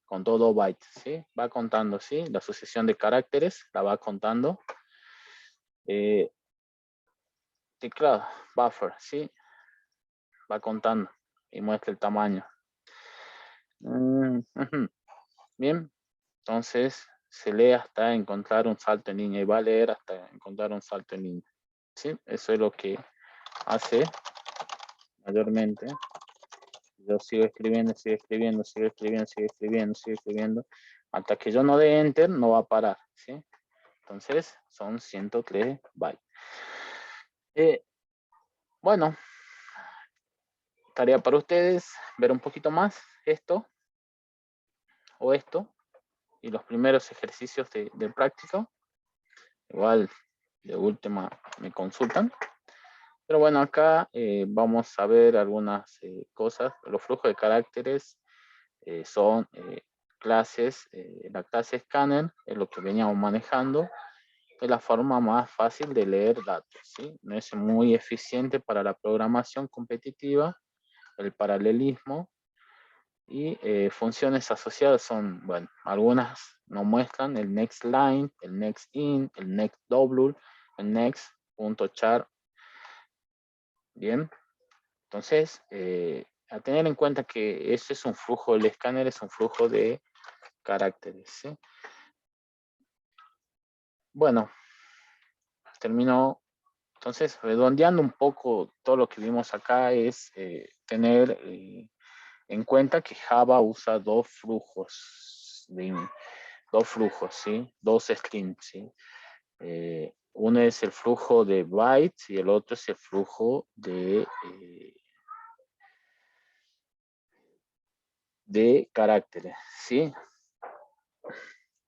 contó 2 bytes, ¿sí? Va contando, ¿sí? La sucesión de caracteres la va contando. Teclado, buffer, ¿sí? Va contando y muestra el tamaño. Bien, entonces se lee hasta encontrar un salto en línea y va a leer hasta encontrar un salto en línea. ¿Sí? Eso es lo que hace mayormente. Yo sigo escribiendo, sigo escribiendo, sigo escribiendo, sigo escribiendo, sigo escribiendo. Hasta que yo no dé enter, no va a parar. ¿Sí? Entonces son 103 bytes. Bueno, tarea para ustedes, ver un poquito más esto o esto y los primeros ejercicios de práctica. Igual de última me consultan. Pero bueno, acá vamos a ver algunas cosas. Los flujos de caracteres son clases. La clase scanner es lo que veníamos manejando. Es la forma más fácil de leer datos, ¿sí? No es muy eficiente para la programación competitiva, el paralelismo. Y funciones asociadas son, bueno, algunas nos muestran el next line, el next in, el next double, el next.char. Bien, entonces, a tener en cuenta que ese es un flujo, el escáner es un flujo de caracteres, ¿sí? Bueno, termino Entonces, redondeando un poco todo lo que vimos acá es tener en cuenta que Java usa dos flujos, ¿sí? Dos streams, ¿sí? Uno es el flujo de bytes y el otro es el flujo de caracteres, ¿sí?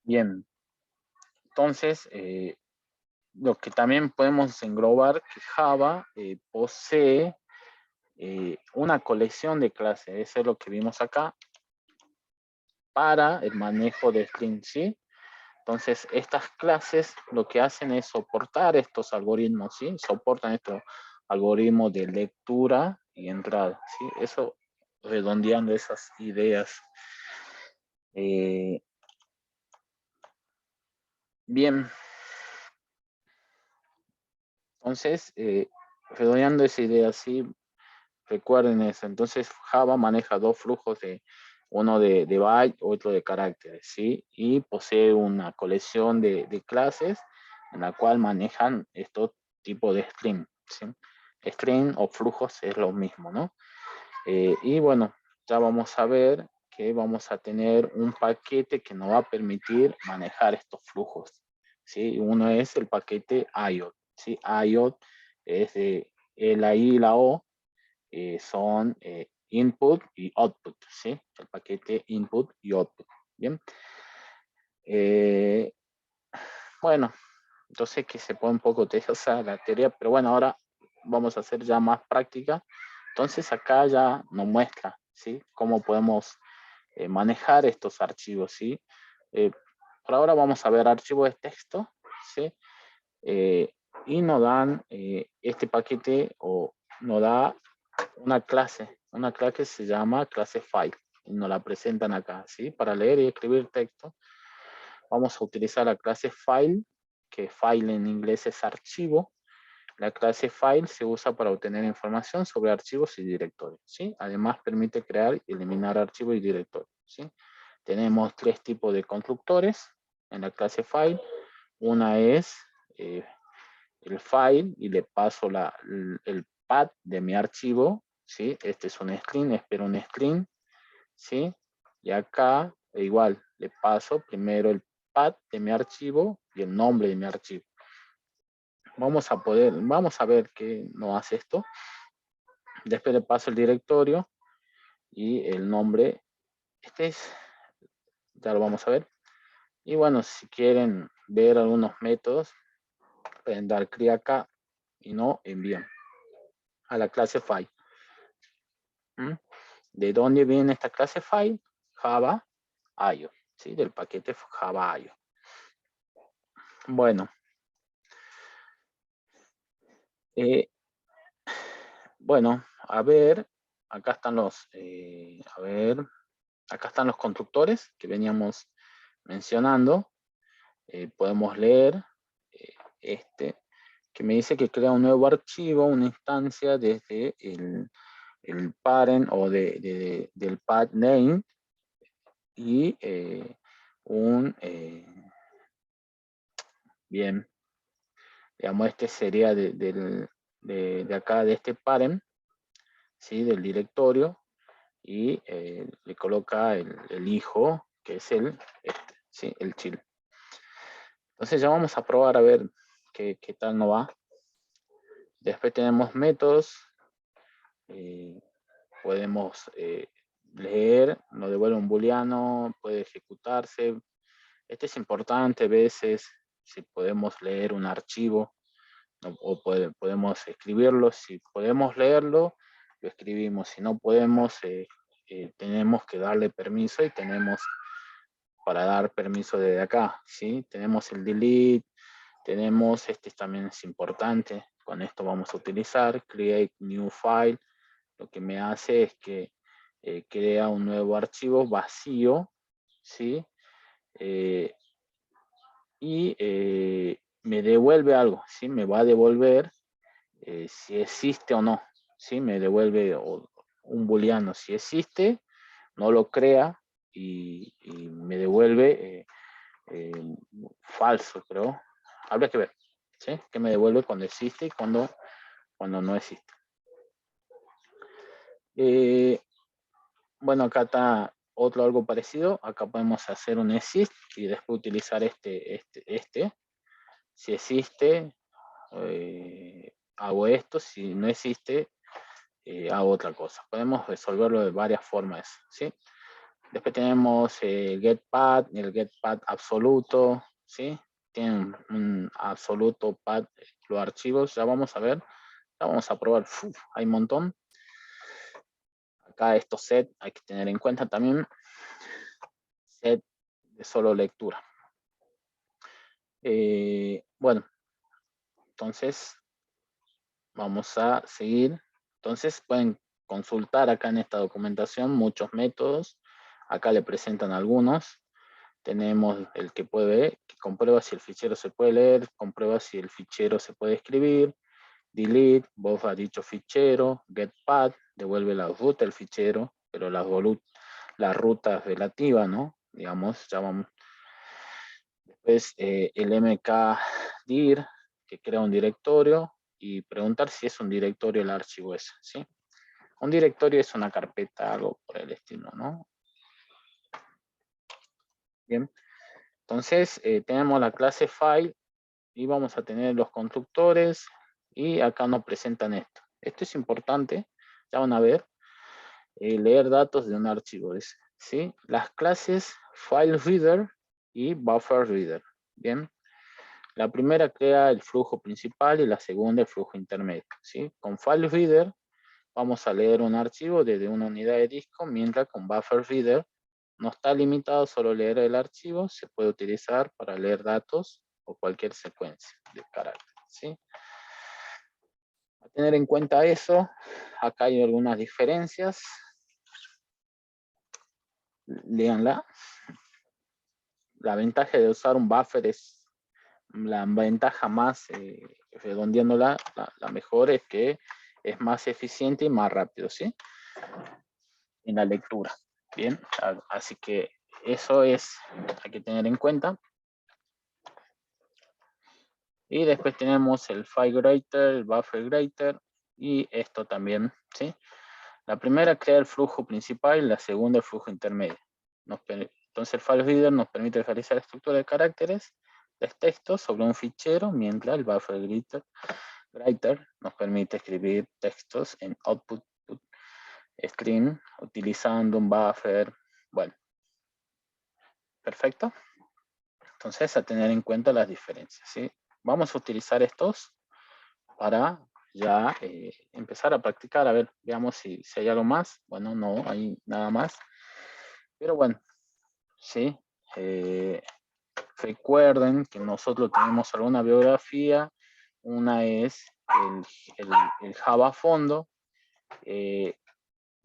Bien, entonces, lo que también podemos englobar que Java posee una colección de clases, eso es lo que vimos acá, para el manejo de strings, ¿sí? Entonces, estas clases lo que hacen es soportar estos algoritmos, ¿sí? Soportan estos algoritmos de lectura y entrada, ¿sí? Eso redondeando esas ideas. Bien, entonces, redondeando esa idea, ¿sí? Recuerden eso. Entonces, Java maneja dos flujos uno de byte, otro de caracteres, ¿sí? Y posee una colección de clases en la cual manejan estos tipos de string, ¿sí? String o flujos es lo mismo, ¿no? Y bueno, ya vamos a ver que vamos a tener un paquete que nos va a permitir manejar estos flujos, ¿sí? Uno es el paquete IOT, ¿sí? IOT es de la I y la O, son input y output, ¿sí? El paquete input y output, ¿bien? Eh, bueno, yo sé que se pone un poco tediosa la teoría, pero bueno, ahora vamos a hacer ya más práctica. Entonces acá ya nos muestra, ¿sí? Cómo podemos manejar estos archivos, ¿sí? Eh, por ahora vamos a ver archivos de texto, ¿sí? Eh, y nos dan este paquete o nos da una clase que se llama clase file y nos la presentan acá, ¿sí? Para leer y escribir texto vamos a utilizar la clase file, que file en inglés es archivo. La clase file se usa para obtener información sobre archivos y directorios, ¿sí? Además permite crear y eliminar archivos y directorios, ¿sí? Tenemos tres tipos de constructores en la clase file. Una es el file y le paso el path de mi archivo, ¿sí? Este es un string, espero un string, ¿sí? Y acá igual le paso primero el path de mi archivo y el nombre de mi archivo. Vamos a ver qué nos hace esto. Después le paso el directorio y el nombre. Este es, ya lo vamos a ver. Y bueno, si quieren ver algunos métodos, pueden dar clic acá y no envían a la clase file. ¿Mm? ¿De dónde viene esta clase file? Java IO, ¿sí? Del paquete Java IO. Bueno, bueno, a ver, acá están acá están los constructores que veníamos mencionando. Podemos leer este, que me dice que crea un nuevo archivo, una instancia desde el parent o del path name y bien, digamos, este sería de acá, de este parent, ¿sí? Del directorio, y le coloca el hijo, que es ¿sí? El chill. Entonces ya vamos a probar a ver qué tal nos va. Después tenemos métodos. Podemos leer, nos devuelve un booleano, puede ejecutarse. Este es importante a veces, si podemos leer un archivo o podemos escribirlo. Si podemos leerlo, lo escribimos. Si no podemos, tenemos que darle permiso y tenemos para dar permiso desde acá, ¿sí? Tenemos el delete, tenemos, este también es importante, con esto vamos a utilizar, create new file, lo que me hace es que crea un nuevo archivo vacío, ¿sí? Y me devuelve algo, ¿sí? Me va a devolver si existe o no, ¿sí? Me devuelve un booleano, si existe, no lo crea y me devuelve falso, creo. Habría que ver. ¿sí? Que me devuelve cuando existe y cuando no existe. Bueno, acá está otro algo parecido. Acá podemos hacer un exist y después utilizar este. Si existe, hago esto. Si no existe, hago otra cosa. Podemos resolverlo de varias formas, ¿sí? Después tenemos el getPath y el getPath absoluto, ¿sí? Tienen un absoluto path los archivos. Ya vamos a ver. Ya vamos a probar. Uf, hay un montón. Acá estos set hay que tener en cuenta también. Set de solo lectura. Bueno, entonces vamos a seguir. Entonces pueden consultar acá en esta documentación muchos métodos. Acá le presentan algunos. Tenemos el que puede ver, que comprueba si el fichero se puede leer, comprueba si el fichero se puede escribir, delete, vos ha dicho fichero, getPath, devuelve la ruta del fichero, pero la ruta relativa, ¿no? Digamos, ya vamos. Después el mkdir, que crea un directorio, y preguntar si es un directorio el archivo ese, ¿sí? Un directorio es una carpeta, algo por el estilo, ¿no? Bien. Entonces, tenemos la clase file y vamos a tener los constructores y acá nos presentan esto. Esto es importante, ya van a ver, leer datos de un archivo, ¿sí? Las clases FileReader y BufferReader, ¿bien? La primera crea el flujo principal y la segunda el flujo intermedio, ¿sí? Con FileReader vamos a leer un archivo desde una unidad de disco, mientras con BufferReader no está limitado solo a leer el archivo, se puede utilizar para leer datos o cualquier secuencia de carácter, ¿sí? A tener en cuenta eso, acá hay algunas diferencias. Léanla. La ventaja de usar un buffer es la ventaja más, redondeándola, la mejor es que es más eficiente y más rápido, ¿sí? En la lectura. Bien, así que eso hay que tener en cuenta. Y después tenemos el FileGrater, el BufferGrater y esto también, ¿sí? La primera crea el flujo principal y la segunda el flujo intermedio. Entonces el FileReader nos permite realizar estructura de caracteres de texto sobre un fichero, mientras el BufferGrater nos permite escribir textos en output stream utilizando un buffer. Bueno, perfecto. Entonces a tener en cuenta las diferencias, ¿sí? Vamos a utilizar estos para ya empezar a practicar. A ver, veamos si hay algo más. Bueno, no hay nada más. Pero bueno, sí. Recuerden que nosotros tenemos alguna biografía. Una es el Java fondo.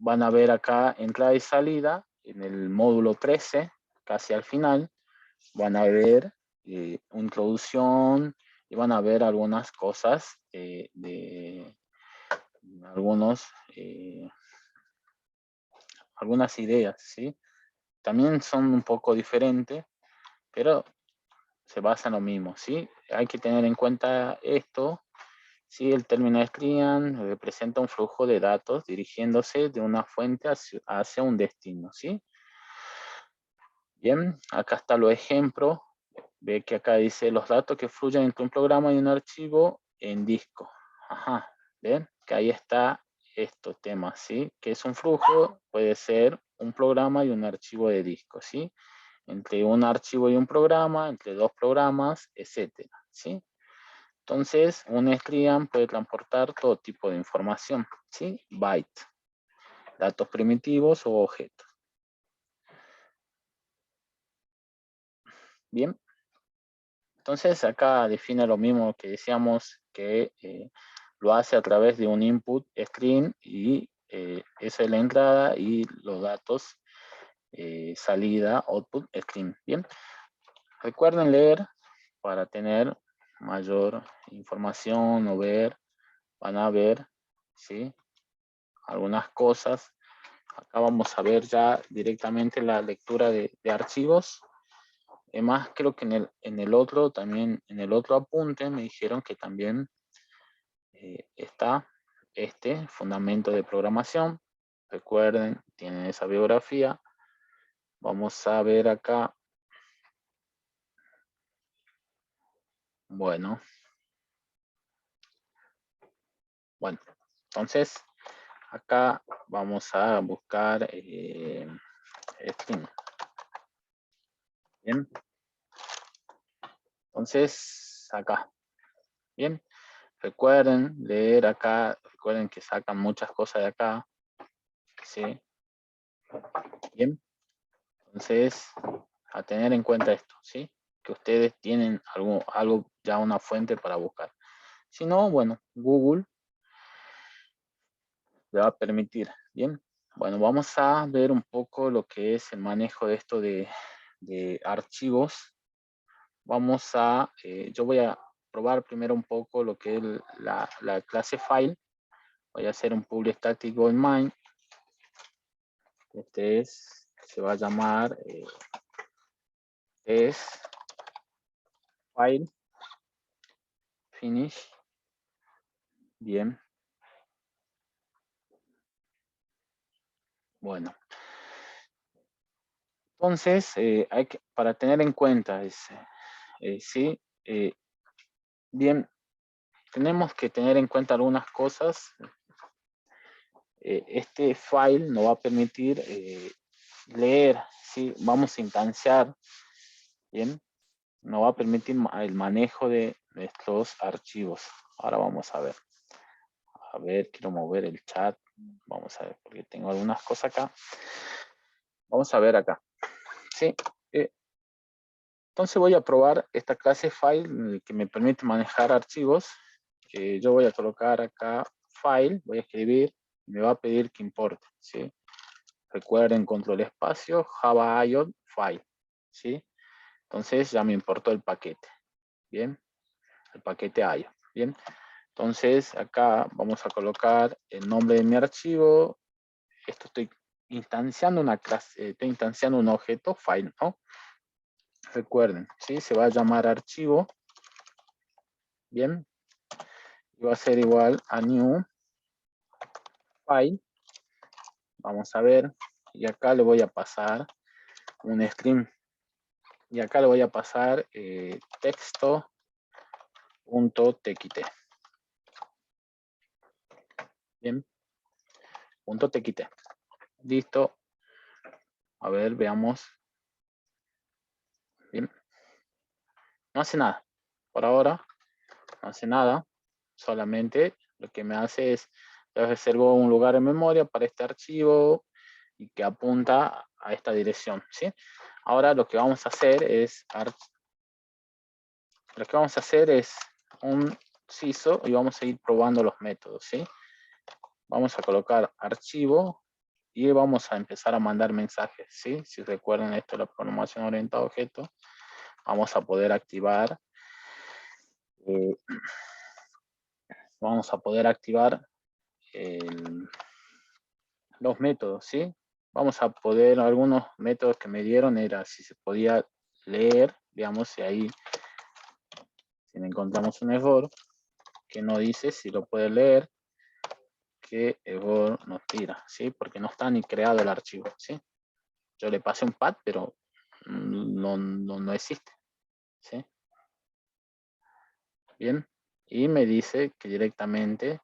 Van a ver acá entrada y salida en el módulo 13, casi al final. Van a ver introducción y van a ver algunas cosas de algunas ideas, ¿sí? También son un poco diferentes, pero se basa en lo mismo, ¿sí? Hay que tener en cuenta esto, ¿sí? El término stream representa un flujo de datos dirigiéndose de una fuente hacia un destino, ¿sí? Bien, acá está los ejemplos. Ve que acá dice los datos que fluyen entre un programa y un archivo en disco. Ajá, ¿ven? Que ahí está estos temas, ¿sí? Que es un flujo, puede ser un programa y un archivo de disco, ¿sí? Entre un archivo y un programa, entre dos programas, etcétera, ¿sí? Entonces, un stream puede transportar todo tipo de información, ¿sí? Byte, datos primitivos o objetos. Bien. Entonces, acá define lo mismo que decíamos que lo hace a través de un input string y esa es la entrada y los datos salida output string. Bien, recuerden leer para tener mayor información o ver, van a ver, ¿sí? Algunas cosas. Acá vamos a ver ya directamente la lectura de archivos. Además, creo que en el otro también, en el otro apunte me dijeron que también está este fundamento de programación. Recuerden, tienen esa biografía. Vamos a ver acá. Bueno, entonces acá vamos a buscar string. Bien. Entonces, acá. Bien. Recuerden leer acá. Recuerden que sacan muchas cosas de acá. ¿Sí? Bien. Entonces, a tener en cuenta esto, ¿sí? Que ustedes tienen algo ya una fuente para buscar. Si no, bueno, Google le va a permitir. Bien. Bueno, vamos a ver un poco lo que es el manejo de esto de archivos. Vamos a, yo voy a probar primero un poco lo que es la clase file. Voy a hacer un public static void main. Este se va a llamar file finish. Bien. Bueno. Entonces, para tener en cuenta, sí, bien, tenemos que tener en cuenta algunas cosas. Este file nos va a permitir leer, ¿sí? Vamos a instanciar, bien, nos va a permitir el manejo de nuestros archivos. Ahora vamos a ver. A ver, quiero mover el chat. Vamos a ver, porque tengo algunas cosas acá. Vamos a ver acá. Sí. Entonces voy a probar esta clase file que me permite manejar archivos. Yo voy a colocar acá file, voy a escribir, me va a pedir que importe, ¿sí? Recuerden control espacio, Java IO file, ¿sí? Entonces ya me importó el paquete, ¿bien? El paquete IO, ¿bien? Entonces acá vamos a colocar el nombre de mi archivo. Esto estoy instanciando una clase, estoy instanciando un objeto file, ¿no? Recuerden, ¿sí? Se va a llamar archivo, ¿bien? Y va a ser igual a new file. Vamos a ver. Y acá le voy a pasar un string. Y acá le voy a pasar texto.txt. Bien. Punto .txt. Listo. A ver, veamos. Bien. No hace nada. Por ahora, no hace nada. Solamente lo que me hace es, yo reservo un lugar en memoria para este archivo y que apunta a esta dirección, ¿sí? Ahora lo que vamos a hacer es un CISO y vamos a ir probando los métodos, ¿sí? Vamos a colocar archivo y vamos a empezar a mandar mensajes, ¿sí? Si recuerdan esto de la programación orientada a objetos, vamos a poder activar los métodos, ¿sí? Vamos a poder, algunos métodos que me dieron era si se podía leer, digamos, si ahí si encontramos un error que no dice si lo puede leer, qué error nos tira, ¿sí? Porque no está ni creado el archivo, ¿sí? Yo le pasé un path, pero no existe, ¿sí? Bien, y me dice que directamente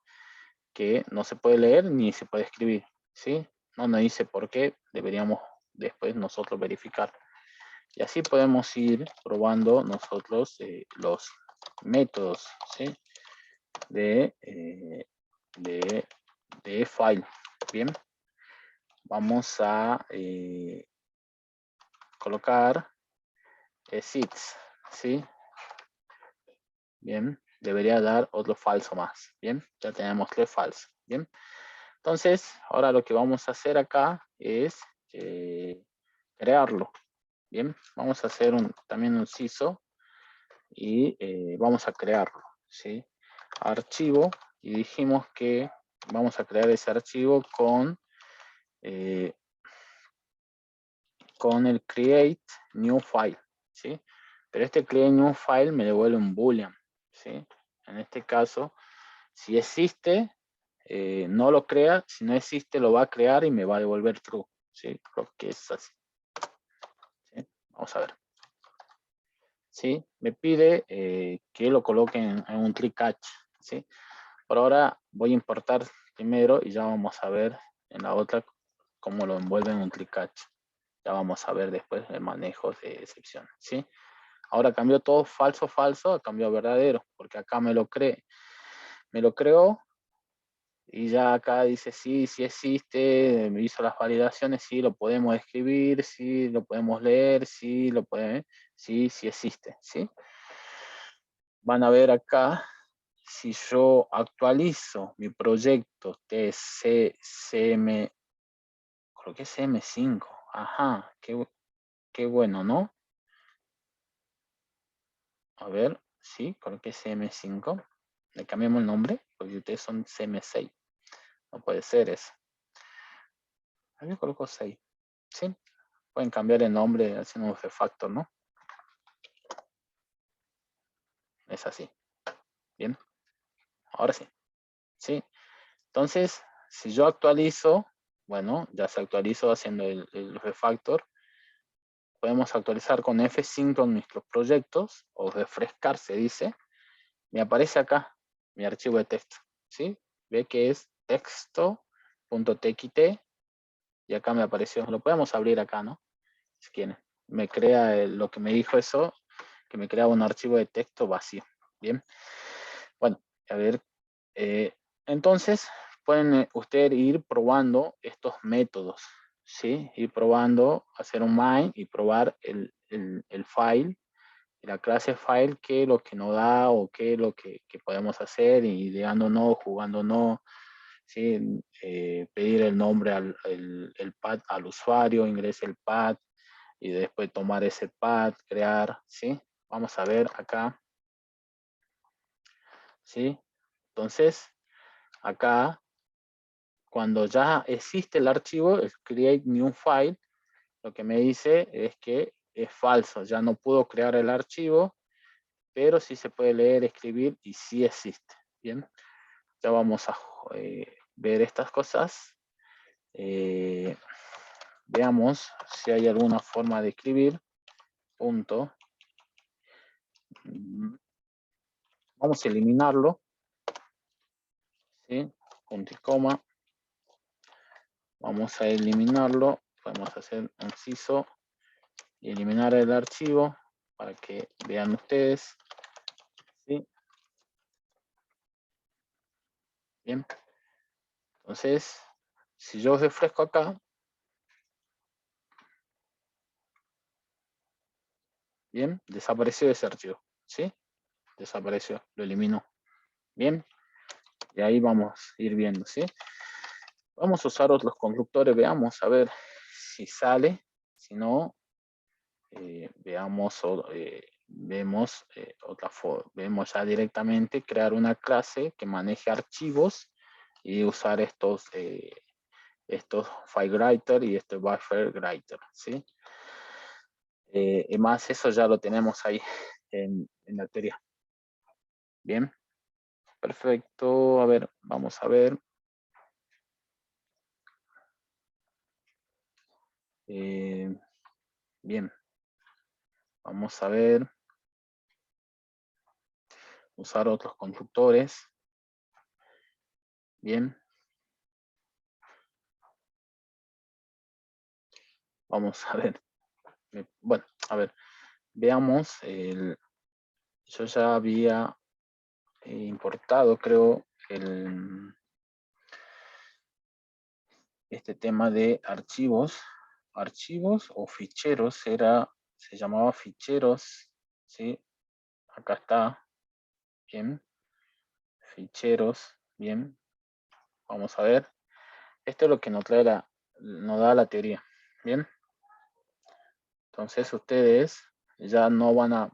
que no se puede leer ni se puede escribir, ¿sí? No me dice por qué, deberíamos después nosotros verificar. Y así podemos ir probando nosotros los métodos, ¿sí? de file. Bien, vamos a colocar sits, ¿sí? Bien, debería dar otro falso más. Bien, ya tenemos 3 falsos. Bien, entonces ahora lo que vamos a hacer acá es crearlo. Bien, vamos a hacer también un CISO y vamos a crearlo, ¿sí? Archivo, y dijimos que vamos a crear ese archivo con el create new file, ¿sí? Pero este create new file me devuelve un boolean, ¿sí? En este caso, si existe, no lo crea, si no existe lo va a crear y me va a devolver true, ¿sí? Creo que es así, ¿sí? Vamos a ver. ¿Sí? Me pide que lo coloque en un tree catch, ¿sí? Por ahora voy a importar primero y ya vamos a ver en la otra cómo lo envuelve en un tree catch. Ya vamos a ver después el manejo de excepciones, ¿sí? Ahora cambió todo falso, falso, cambió a verdadero, porque acá me lo creó y ya acá dice sí, sí existe, me hizo las validaciones, sí lo podemos escribir, sí lo podemos leer, sí lo podemos, sí, sí existe, ¿sí? Van a ver acá, si yo actualizo mi proyecto TCM, creo que es CM5, ajá, qué bueno, ¿no? A ver, sí, creo que es CM5. Le cambiamos el nombre, porque ustedes son CM6. No puede ser eso. A mí coloco 6. Sí, pueden cambiar el nombre haciendo un refactor, ¿no? Es así. Bien, ahora sí. Sí, entonces, si yo actualizo, bueno, ya se actualizó haciendo el refactor. Podemos actualizar con F5 nuestros proyectos, o refrescar se dice. Me aparece acá mi archivo de texto, ¿sí? Ve que es texto.txt y acá me apareció. Lo podemos abrir acá, ¿no? Si quieren. Me crea lo que me dijo eso, que me crea un archivo de texto vacío. Bien. Bueno, a ver. Entonces, pueden ustedes ir probando estos métodos, ¿sí? Ir probando, hacer un mine y probar el file, la clase file, qué es lo que nos da o qué es lo que podemos hacer, ideando no, jugando no, ¿sí? Pedir el nombre el pad al usuario, ingrese el pad y después tomar ese pad, crear, ¿sí? Vamos a ver acá, ¿sí? Entonces, acá, cuando ya existe el archivo, el create new file, lo que me dice es que es falso, ya no puedo crear el archivo, pero sí se puede leer, escribir y sí existe. Bien, ya vamos a ver estas cosas. Veamos si hay alguna forma de escribir. Punto. Vamos a eliminarlo. ¿Sí? Punto y coma. Vamos a eliminarlo. Podemos hacer un inciso y eliminar el archivo para que vean ustedes. ¿Sí? Bien. Entonces, si yo refresco acá, bien, desapareció ese archivo. ¿Sí? Desapareció, lo eliminó. Bien. Y ahí vamos a ir viendo, ¿sí? Vamos a usar otros conductores, veamos, a ver si sale. Si no, veamos otra forma. Vemos ya directamente crear una clase que maneje archivos y usar estos FileWriter y este BufferWriter, ¿sí? Y más eso ya lo tenemos ahí en la teoría. Bien, perfecto. A ver, vamos a ver. Bien, vamos a ver. Usar otros constructores. Bien. Vamos a ver. Bueno, a ver. Veamos. Yo ya había importado, creo, este tema de archivos. Archivos o ficheros. Se llamaba ficheros. ¿Sí? Acá está. Bien. Ficheros. Bien. Vamos a ver. Esto es lo que nos da la teoría. Bien. Entonces ustedes ya no van a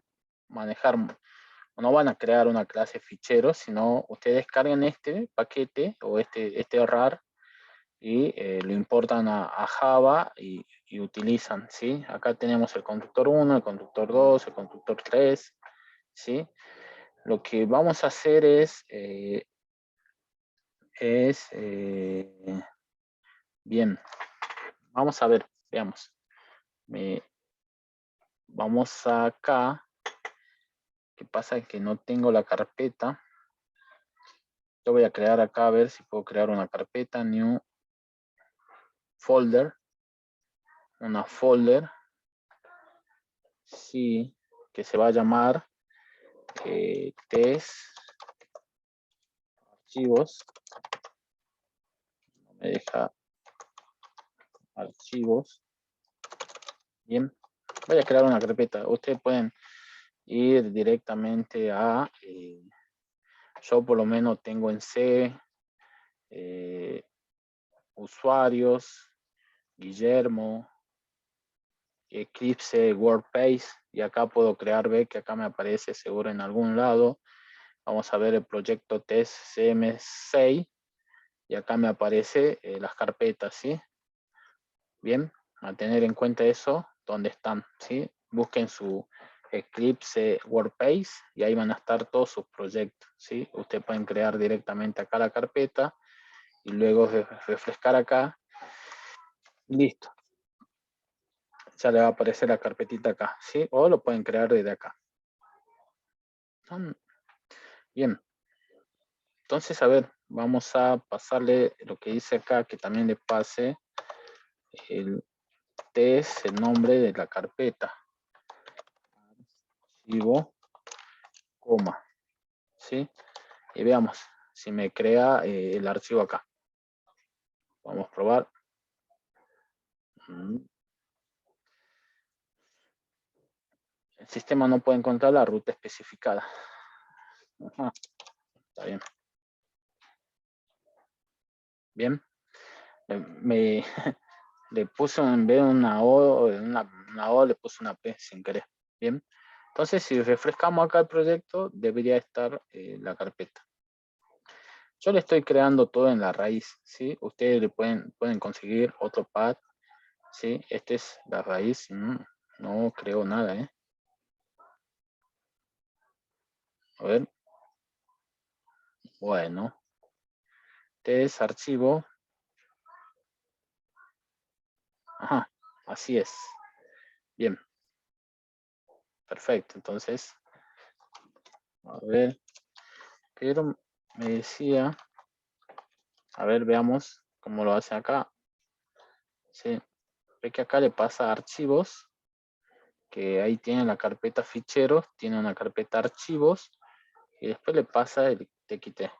manejar, no van a crear una clase fichero, sino ustedes cargan este paquete o este RAR y lo importan a Java y utilizan, ¿sí? Acá tenemos el constructor 1, el constructor 2, el constructor 3, ¿sí? Lo que vamos a hacer es bien, vamos a ver, veamos. Vamos acá. ¿Qué pasa? Es que no tengo la carpeta. Yo voy a crear acá, a ver si puedo crear una carpeta, new folder, una folder, sí, que se va a llamar test archivos. No me deja archivos. Bien, voy a crear una carpeta. Ustedes pueden ir directamente a, yo por lo menos tengo en C, usuarios, Guillermo, Eclipse, WordPage, y acá puedo crear, ve que acá me aparece seguro en algún lado. Vamos a ver el proyecto test CM6 y acá me aparece las carpetas, ¿sí? Bien, a tener en cuenta eso, ¿dónde están? ¿Sí? Busquen su Eclipse WordPage y ahí van a estar todos sus proyectos, ¿sí? Ustedes pueden crear directamente acá la carpeta y luego refrescar acá. Listo. Ya le va a aparecer la carpetita acá, ¿sí? O lo pueden crear desde acá. Bien. Entonces, a ver, vamos a pasarle lo que dice acá, que también le pase el test, el nombre de la carpeta. Archivo, coma, ¿sí? Y veamos si me crea el archivo acá. Vamos a probar. El sistema no puede encontrar la ruta especificada. Ajá, está bien. Bien. Le puse en vez de una O, le puse una P sin querer. Bien. Entonces, si refrescamos acá el proyecto, debería estar la carpeta. Yo le estoy creando todo en la raíz, ¿sí? Ustedes le pueden conseguir otro pad, ¿sí? Esta es la raíz, no creo nada, ¿eh? A ver. Bueno. Este es archivo. Ajá, así es. Bien. Perfecto, entonces, a ver. Pero me decía, a ver, veamos cómo lo hace acá. Sí. Ve que acá le pasa a archivos, que ahí tiene la carpeta ficheros, tiene una carpeta archivos, y después le pasa el txt,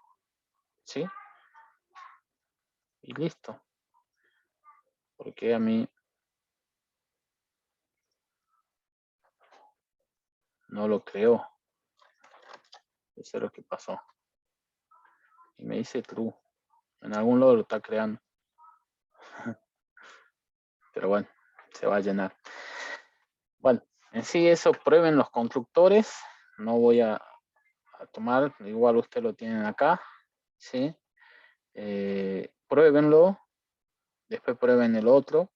¿sí? Y listo. Porque a mí no lo creó. Eso es lo que pasó. Y me dice true. En algún lado lo está creando. Pero bueno, se va a llenar. Bueno, en sí eso, prueben los constructores. No voy a tomar, igual ustedes lo tienen acá, ¿sí? Pruébenlo, después prueben el otro,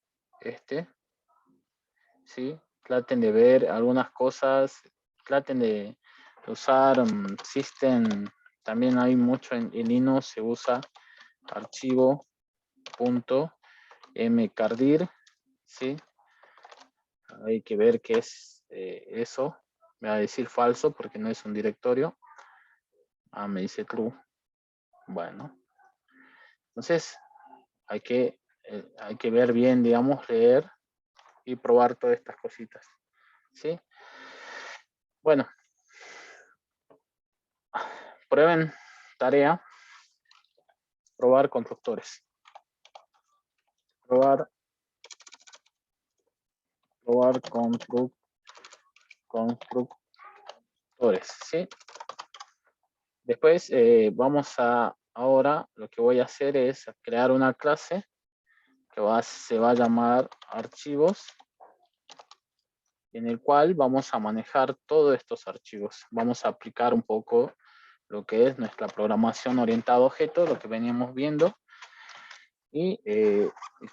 ¿sí? Traten de ver algunas cosas, traten de usar System, también hay mucho en Linux, se usa archivo.mcardir, ¿sí? Hay que ver qué es eso. Me va a decir falso porque no es un directorio. Ah, me dice true. Bueno. Entonces, hay que ver bien, digamos, leer y probar todas estas cositas. ¿Sí? Bueno. Prueben tarea. Probar constructores. Probar constructores, ¿sí? Después vamos a, ahora lo que voy a hacer es crear una clase que se va a llamar archivos, en el cual vamos a manejar todos estos archivos. Vamos a aplicar un poco lo que es nuestra programación orientada a objetos, lo que veníamos viendo. Y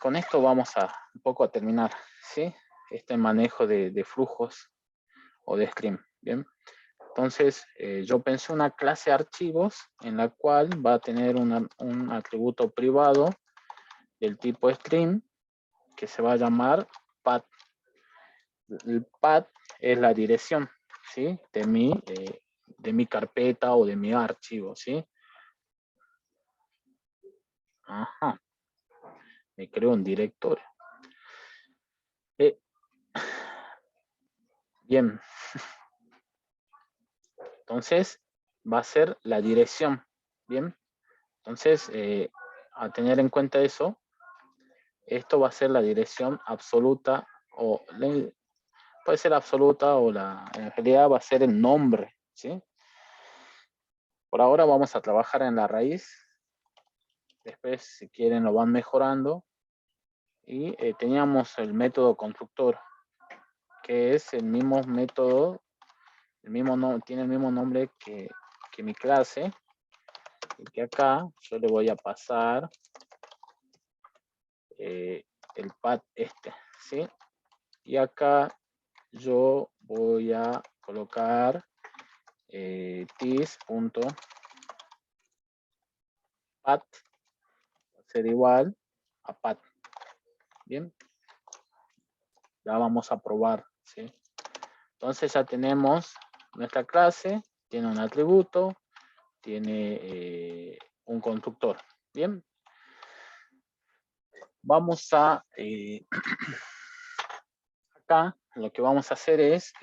con esto vamos a un poco a terminar, ¿sí? Este manejo de flujos o de stream, ¿bien? Entonces, yo pensé una clase archivos en la cual va a tener un atributo privado del tipo stream que se va a llamar path. El path es la dirección, ¿sí? De mi carpeta o de mi archivo, ¿sí? Ajá. Me creo un directorio. Bien. Entonces, va a ser la dirección, ¿bien? Entonces, a tener en cuenta eso, esto va a ser la dirección absoluta o puede ser absoluta o en realidad va a ser el nombre, ¿sí? Por ahora vamos a trabajar en la raíz. Después, si quieren, lo van mejorando. Y teníamos el método constructor, que es el mismo método, tiene el mismo nombre que mi clase. Y que acá yo le voy a pasar el path este, ¿sí? Y acá yo voy a colocar this.path va a ser igual a path. Bien, ya vamos a probar, ¿sí? Entonces ya tenemos nuestra clase, tiene un atributo, tiene un constructor. Bien, vamos a acá lo que vamos a hacer es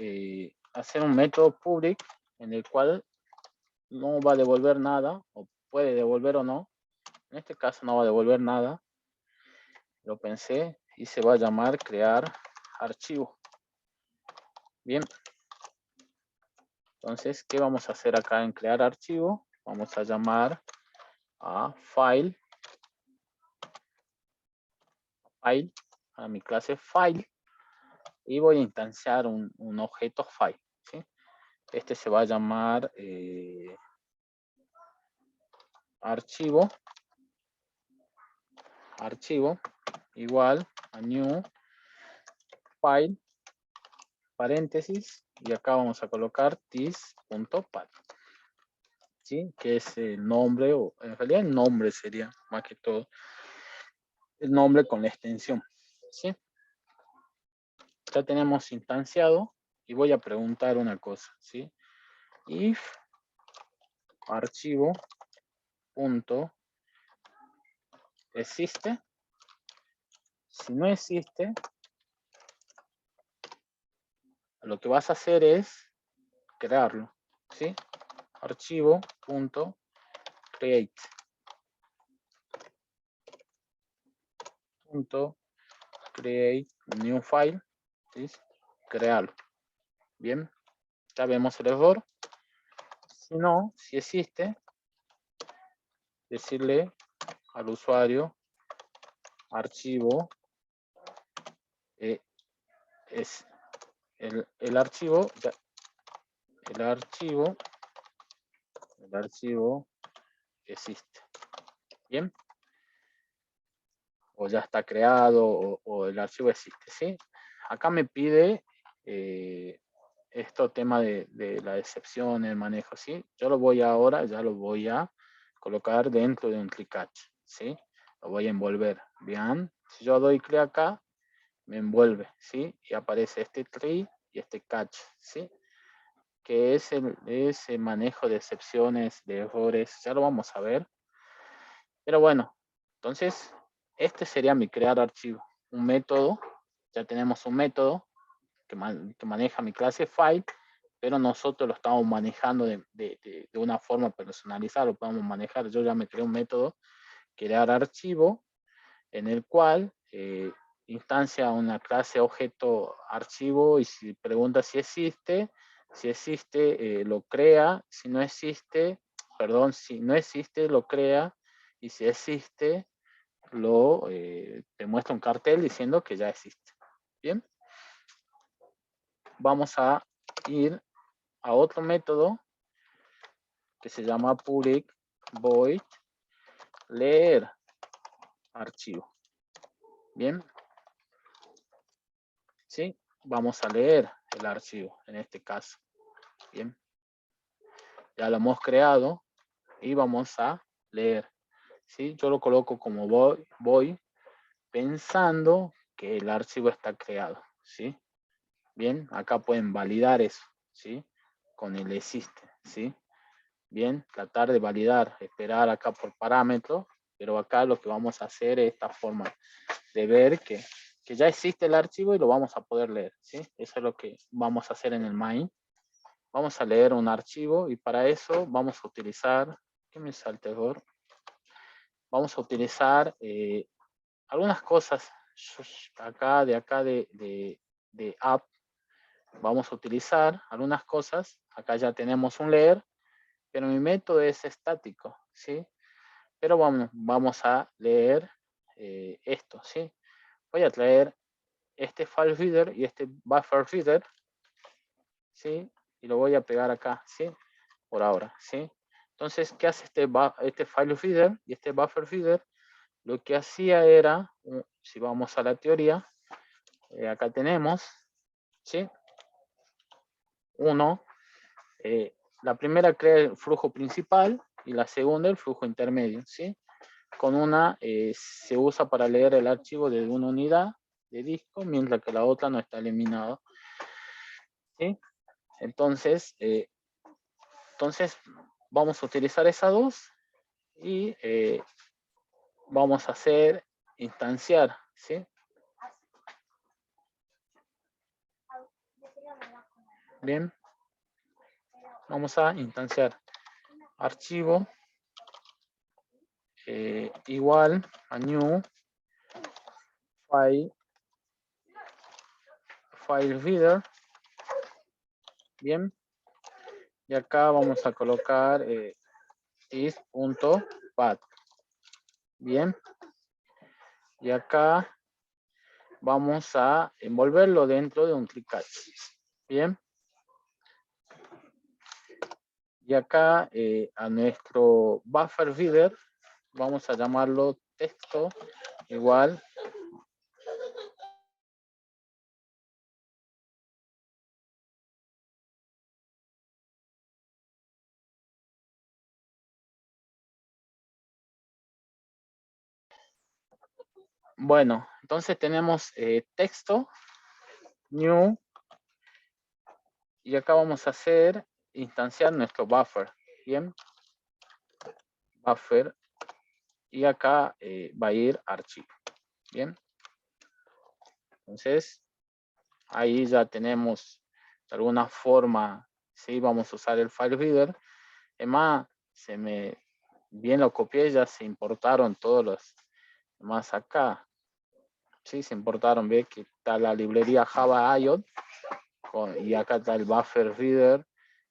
hacer un método public en el cual no va a devolver nada, o puede devolver o no. En este caso no va a devolver nada. Lo pensé y se va a llamar crear archivo. Bien. Entonces, ¿qué vamos a hacer acá en crear archivo? Vamos a llamar a file, a mi clase file, y voy a instanciar un objeto file, ¿sí? Este se va a llamar archivo igual a new file, paréntesis, y acá vamos a colocar this.path, ¿sí? Que es el nombre, o en realidad el nombre sería más que todo el nombre con la extensión, ¿sí? Ya tenemos instanciado y voy a preguntar una cosa, ¿sí? If archivo punto existe, si no existe, lo que vas a hacer es crearlo, ¿sí? Archivo punto create punto create new file, ¿sí? Crearlo. Bien, ya vemos el error. Si no, si existe, decirle al usuario archivo es el archivo el archivo existe. Bien, o ya está creado o el archivo existe, ¿sí? Acá me pide esto tema de la excepción, el manejo, ¿sí? Yo lo voy ahora, ya lo voy a colocar dentro de un click catch, ¿sí? Lo voy a envolver. Bien, si yo doy clic acá, me envuelve, ¿sí? Y aparece este tree y este catch, ¿sí? Que es ese manejo de excepciones, de errores, ya lo vamos a ver. Pero bueno, entonces, este sería mi crear archivo, un método, ya tenemos un método que maneja mi clase file, pero nosotros lo estamos manejando de una forma personalizada, lo podemos manejar. Yo ya me creé un método, crear archivo, en el cual instancia una clase objeto archivo y si pregunta si existe lo crea, si no existe, perdón, si no existe lo crea y si existe te muestra un cartel diciendo que ya existe. Bien, vamos a ir a otro método que se llama public void leer archivo. Bien. ¿Sí? Vamos a leer el archivo en este caso. Bien. Ya lo hemos creado y vamos a leer. ¿Sí? Yo lo coloco como voy pensando que el archivo está creado. ¿Sí? Bien, acá pueden validar eso. ¿Sí? Con el existe. ¿Sí? Bien, tratar de validar, esperar acá por parámetros, pero acá lo que vamos a hacer es esta forma de ver que ya existe el archivo y lo vamos a poder leer. ¿Sí? Eso es lo que vamos a hacer en el main. Vamos a leer un archivo y para eso vamos a utilizar, ¿qué me salta error? Vamos a utilizar algunas cosas acá de app. Vamos a utilizar algunas cosas. Acá ya tenemos un leer, pero mi método es estático, ¿sí? Pero vamos a leer esto, ¿sí? Voy a traer este file reader y este buffer reader, ¿sí? Y lo voy a pegar acá, ¿sí? Por ahora, ¿sí? Entonces, ¿qué hace este file reader y este buffer reader? Lo que hacía era, si vamos a la teoría, acá tenemos, ¿sí? Uno, la primera crea el flujo principal y la segunda el flujo intermedio, ¿sí? Con una se usa para leer el archivo de una unidad de disco, mientras que la otra no está eliminada, ¿sí? Entonces, vamos a utilizar esas dos y vamos a hacer instanciar, ¿sí? Bien, vamos a instanciar archivo igual a new file reader. Bien, y acá vamos a colocar is.path. Bien, y acá vamos a envolverlo dentro de un click catch. Bien, y acá a nuestro buffer reader vamos a llamarlo texto igual bueno, entonces tenemos texto new y acá vamos a hacer instanciar nuestro buffer. Bien, buffer y acá va a ir archivo. Bien, entonces ahí ya tenemos de alguna forma, sí, vamos a usar el file reader. Además, bien lo copié, ya se importaron todos los demás acá. Sí, se importaron, ve que está la librería Java IO y acá está el buffer reader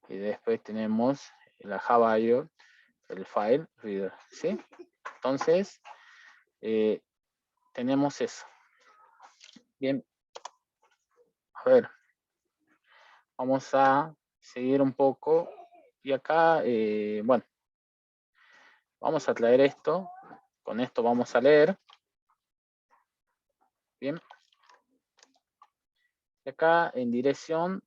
y después tenemos la Java IO, el file reader, ¿sí? Entonces, tenemos eso. Bien, a ver, vamos a seguir un poco y acá, bueno, vamos a traer esto, con esto vamos a leer. Bien, y acá en dirección,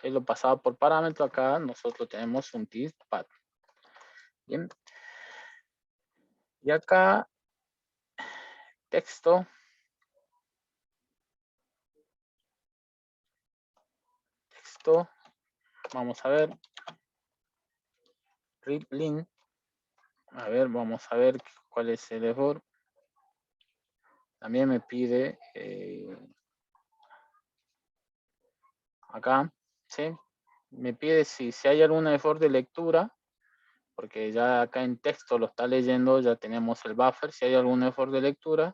lo pasado por parámetro, acá nosotros tenemos un TISPAD. Bien, y acá texto, vamos a ver, readLink, a ver, vamos a ver cuál es el error. También me pide acá, ¿sí? Me pide si hay algún error de lectura, porque ya acá en texto lo está leyendo, ya tenemos el buffer. Si hay algún error de lectura,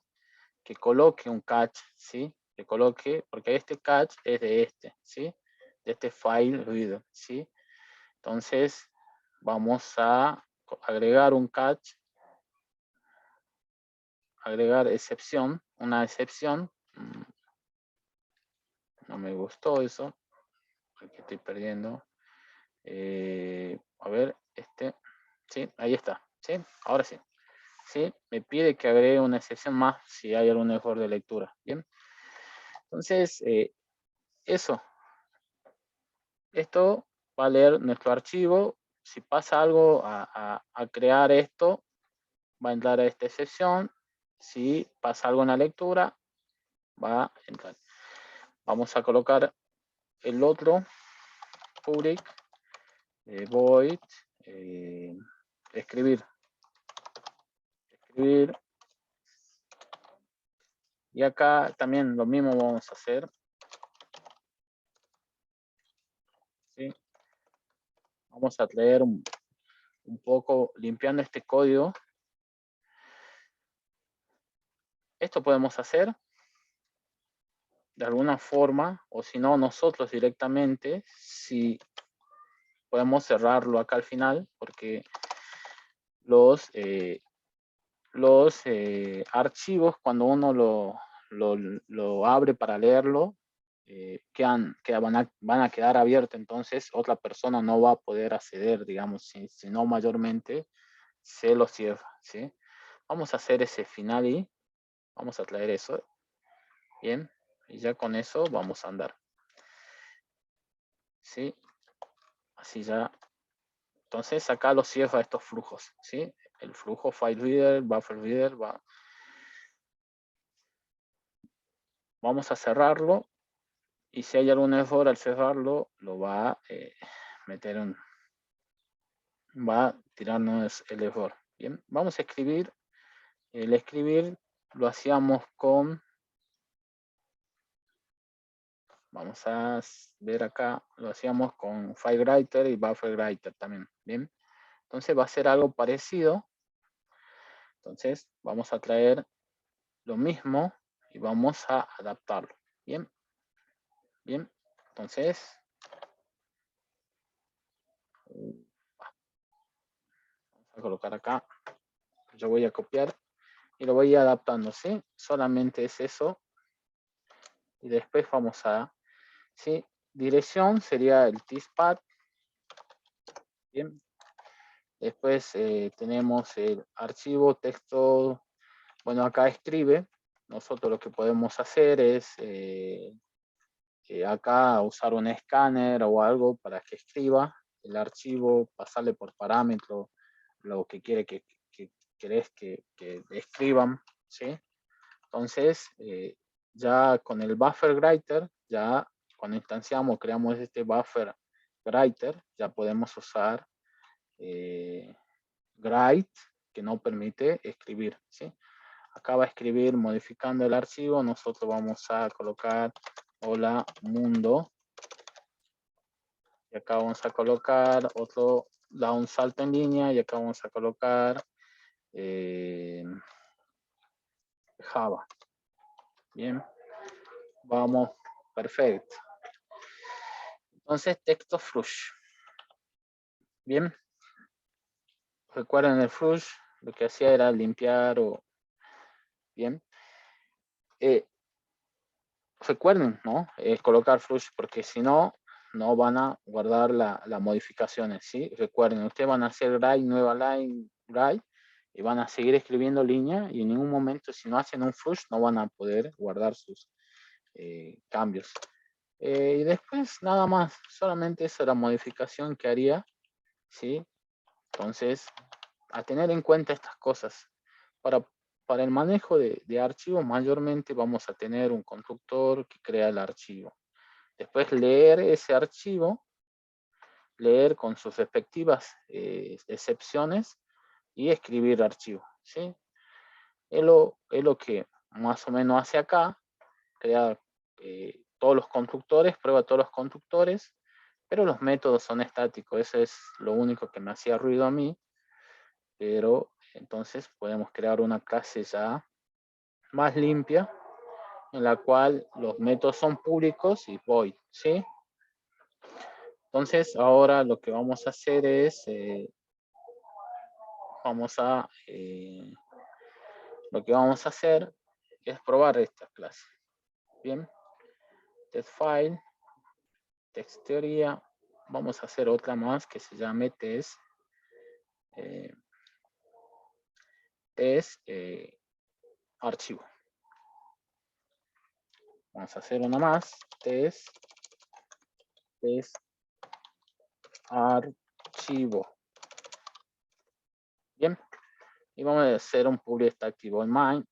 que coloque un catch, ¿sí? Que coloque, porque este catch es de este, ¿sí? De este file reader, ¿sí? Entonces, vamos a agregar un catch, agregar excepción, una excepción. No me gustó eso, porque estoy perdiendo. A ver, sí, ahí está, ¿sí? Ahora sí. ¿sí? Me pide que agregue una excepción más si hay algún error de lectura. Bien. Entonces, eso. Esto va a leer nuestro archivo. Si pasa algo a crear esto, va a entrar a esta excepción. Si pasa algo en la lectura, va a entrar. Vamos a colocar el otro public void escribir. Y acá también lo mismo vamos a hacer. ¿Sí? Vamos a leer un poco limpiando este código. Esto podemos hacer de alguna forma, o si no, nosotros directamente, si podemos cerrarlo acá al final, porque los archivos, cuando uno lo abre para leerlo, van a quedar abiertos, entonces otra persona no va a poder acceder, digamos, si no mayormente se lo cierra, ¿sí? Vamos a hacer ese final y vamos a traer eso. Bien, y ya con eso vamos a andar. ¿Sí? Así ya. Entonces acá lo cierra estos flujos, ¿sí? El flujo file reader, buffer reader, vamos a cerrarlo y si hay algún error al cerrarlo, lo va a meter va a tirarnos el error. Bien, vamos a escribir. El escribir lo hacíamos con, vamos a ver acá, lo hacíamos con FileWriter y BufferWriter también. Bien, entonces va a ser algo parecido. Entonces vamos a traer lo mismo y vamos a adaptarlo. Bien, bien, entonces vamos a colocar acá. Yo voy a copiar y lo voy a ir adaptando, ¿sí? Solamente es eso. Y después vamos a, ¿sí? Dirección sería el TISPAD. Bien. Después tenemos el archivo texto. Bueno, acá escribe. Nosotros lo que podemos hacer es acá usar un escáner o algo para que escriba el archivo, pasarle por parámetro lo que quiere que querés que escriban, ¿sí? Entonces, ya con el buffer writer, ya cuando instanciamos, creamos este buffer writer, ya podemos usar write, que no permite escribir, ¿sí? Acá va a escribir modificando el archivo, nosotros vamos a colocar hola mundo, y acá vamos a colocar otro, da un salto en línea, y acá vamos a colocar Java. Bien, vamos, perfecto. Entonces, texto Flush. Bien, recuerden el Flush, lo que hacía era limpiar o... Bien. Recuerden, ¿no? Colocar Flush, porque si no, no van a guardar las modificaciones, ¿sí? Recuerden, ustedes van a hacer write, nueva line, write, y van a seguir escribiendo línea, y en ningún momento, si no hacen un Flush, no van a poder guardar sus cambios. Y después, nada más, solamente esa es la modificación que haría, ¿sí? Entonces, a tener en cuenta estas cosas. Para el manejo de archivos, mayormente vamos a tener un constructor que crea el archivo. Después leer ese archivo, leer con sus respectivas excepciones y escribir archivo, ¿sí? Es lo que más o menos hace acá, crea todos los constructores, prueba todos los constructores, pero los métodos son estáticos, eso es lo único que me hacía ruido a mí, pero entonces podemos crear una clase ya más limpia, en la cual los métodos son públicos y void, ¿sí? Entonces ahora lo que vamos a hacer es, lo que vamos a hacer es probar esta clase. Bien, test file, text teoría, vamos a hacer otra más que se llame test test archivo. Vamos a hacer una más, test archivo. Bien, y vamos a hacer un public stack activo main.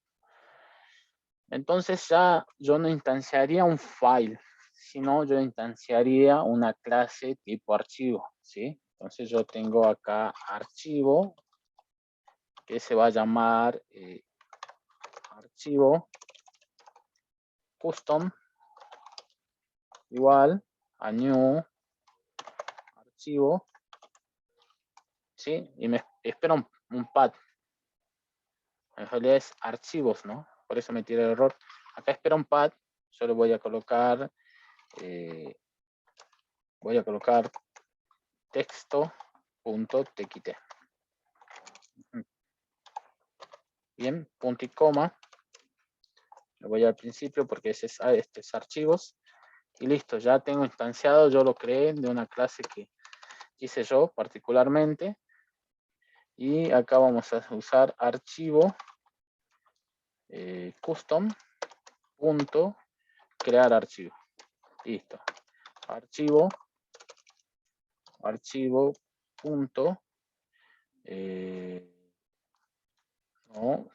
Entonces ya yo no instanciaría un file, sino yo instanciaría una clase tipo archivo, ¿sí? Entonces yo tengo acá archivo, que se va a llamar archivo custom igual a new archivo, ¿sí? Y me espera un path. En realidad es archivos, ¿no? Por eso me tira el error. Acá espera un path. Yo le voy a colocar texto.txt. Bien, punto y coma. Le voy al principio porque este es archivos. Y listo, ya tengo instanciado. Yo lo creé de una clase que hice yo particularmente. Y acá vamos a usar archivo custom punto crear archivo. Listo. Archivo punto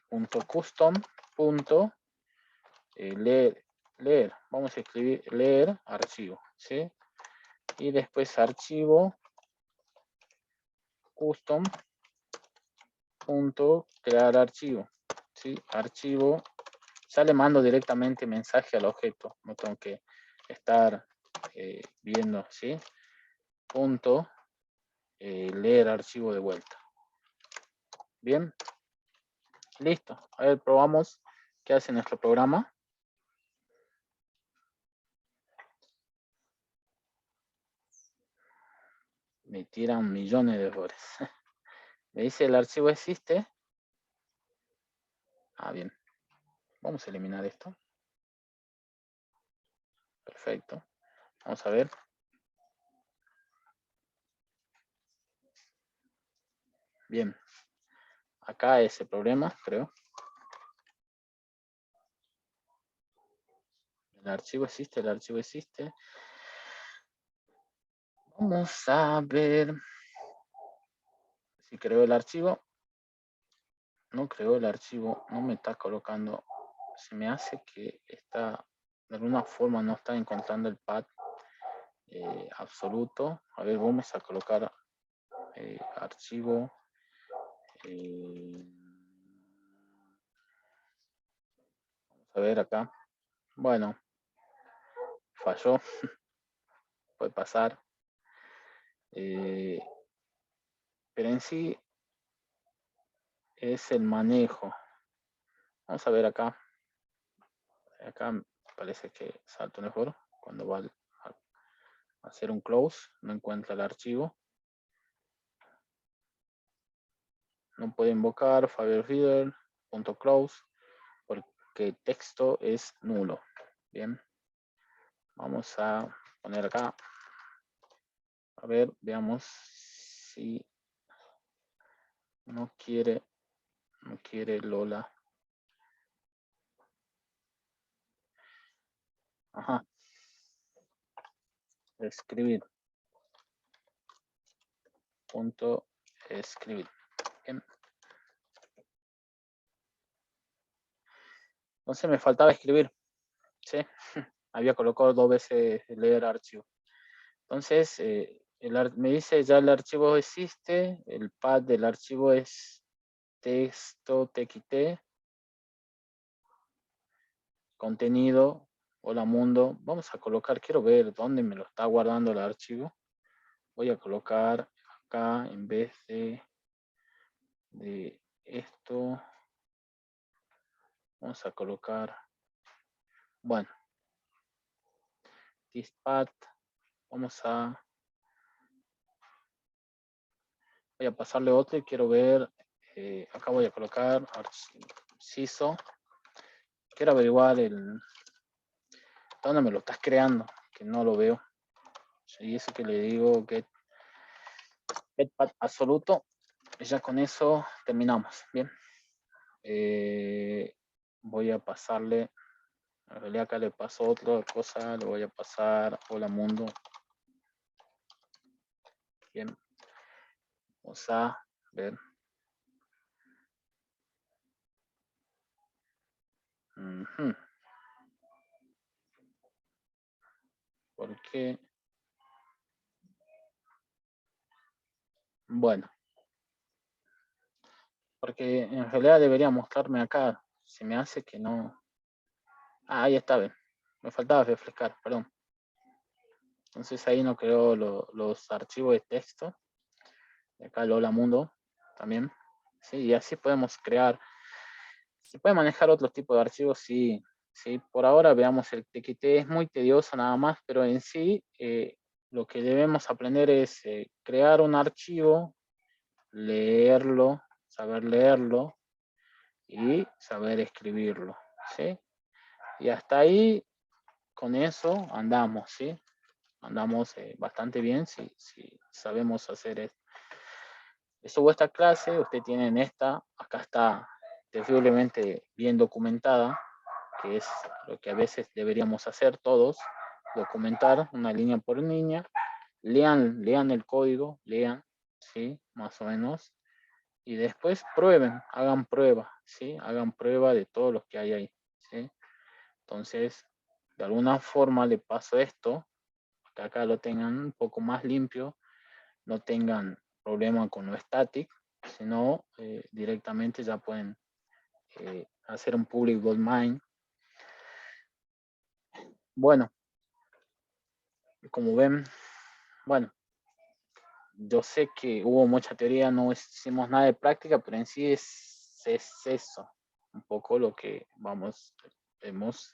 punto custom punto leer. Vamos a escribir leer archivo, ¿sí? Y después archivo custom punto crear archivo, ¿sí? Archivo, ya le mando directamente mensaje al objeto, no tengo que estar viendo, ¿sí? Punto leer archivo de vuelta. Bien, listo. A ver, probamos qué hace nuestro programa. Me tiran millones de errores. Me dice el archivo existe. Ah, bien. Vamos a eliminar esto. Perfecto. Vamos a ver. Bien. Acá ese problema, creo. El archivo existe, el archivo existe. Vamos a ver si creo el archivo. No creo el archivo, no me está colocando. Se me hace que está, de alguna forma no está encontrando el path absoluto. A ver, vamos a colocar archivo. Vamos a ver acá. Bueno, falló. Puede pasar. Pero en sí es el manejo. Vamos a ver acá. Acá parece que salta mejor. Cuando va a hacer un close, no encuentra el archivo. No puede invocar FileReader.close porque texto es nulo. Bien. Vamos a poner acá. A ver, veamos si no quiere Lola. Ajá. Escribir. Punto escribir. Bien. Entonces me faltaba escribir. ¿Sí? Había colocado 2 veces leer archivo. Entonces, me dice ya el archivo existe, el path del archivo es texto.txt, contenido, hola mundo. Vamos a colocar, quiero ver dónde me lo está guardando el archivo. Voy a colocar acá en vez de esto. Vamos a colocar, bueno, this path. Vamos a, voy a pasarle otro y quiero ver, acá voy a colocar CISO. Quiero averiguar dónde me lo estás creando, que no lo veo. Y eso que le digo get path absoluto. Y ya con eso terminamos. Bien. Voy a pasarle, en realidad acá le paso otra cosa, le voy a pasar hola mundo. Bien, vamos a ver. ¿Por qué? Bueno, porque en realidad debería mostrarme acá. Se me hace que no. Ah, ahí está, bien. Me faltaba refrescar, perdón. Entonces ahí no creo los archivos de texto. Y acá el hola mundo también. Sí, y así podemos crear. Se puede manejar otro tipo de archivos, sí. Sí, por ahora veamos el TXT, es muy tedioso nada más, pero en sí lo que debemos aprender es crear un archivo, leerlo, saber leerlo y saber escribirlo, ¿sí? Y hasta ahí, con eso andamos, ¿sí? Andamos bastante bien si sabemos hacer esto. Subo esta clase, usted tiene en esta, acá está terriblemente bien documentada, que es lo que a veces deberíamos hacer todos, documentar una línea por línea, lean el código, lean, ¿sí? Más o menos, y después prueben, hagan prueba, ¿sí? Hagan prueba de todo lo que hay ahí, ¿sí? Entonces, de alguna forma le paso esto, que acá lo tengan un poco más limpio, no tengan problema con lo static, sino directamente ya pueden hacer un public domain. Bueno, como ven, bueno, yo sé que hubo mucha teoría, no hicimos nada de práctica, pero en sí es eso, un poco lo que hemos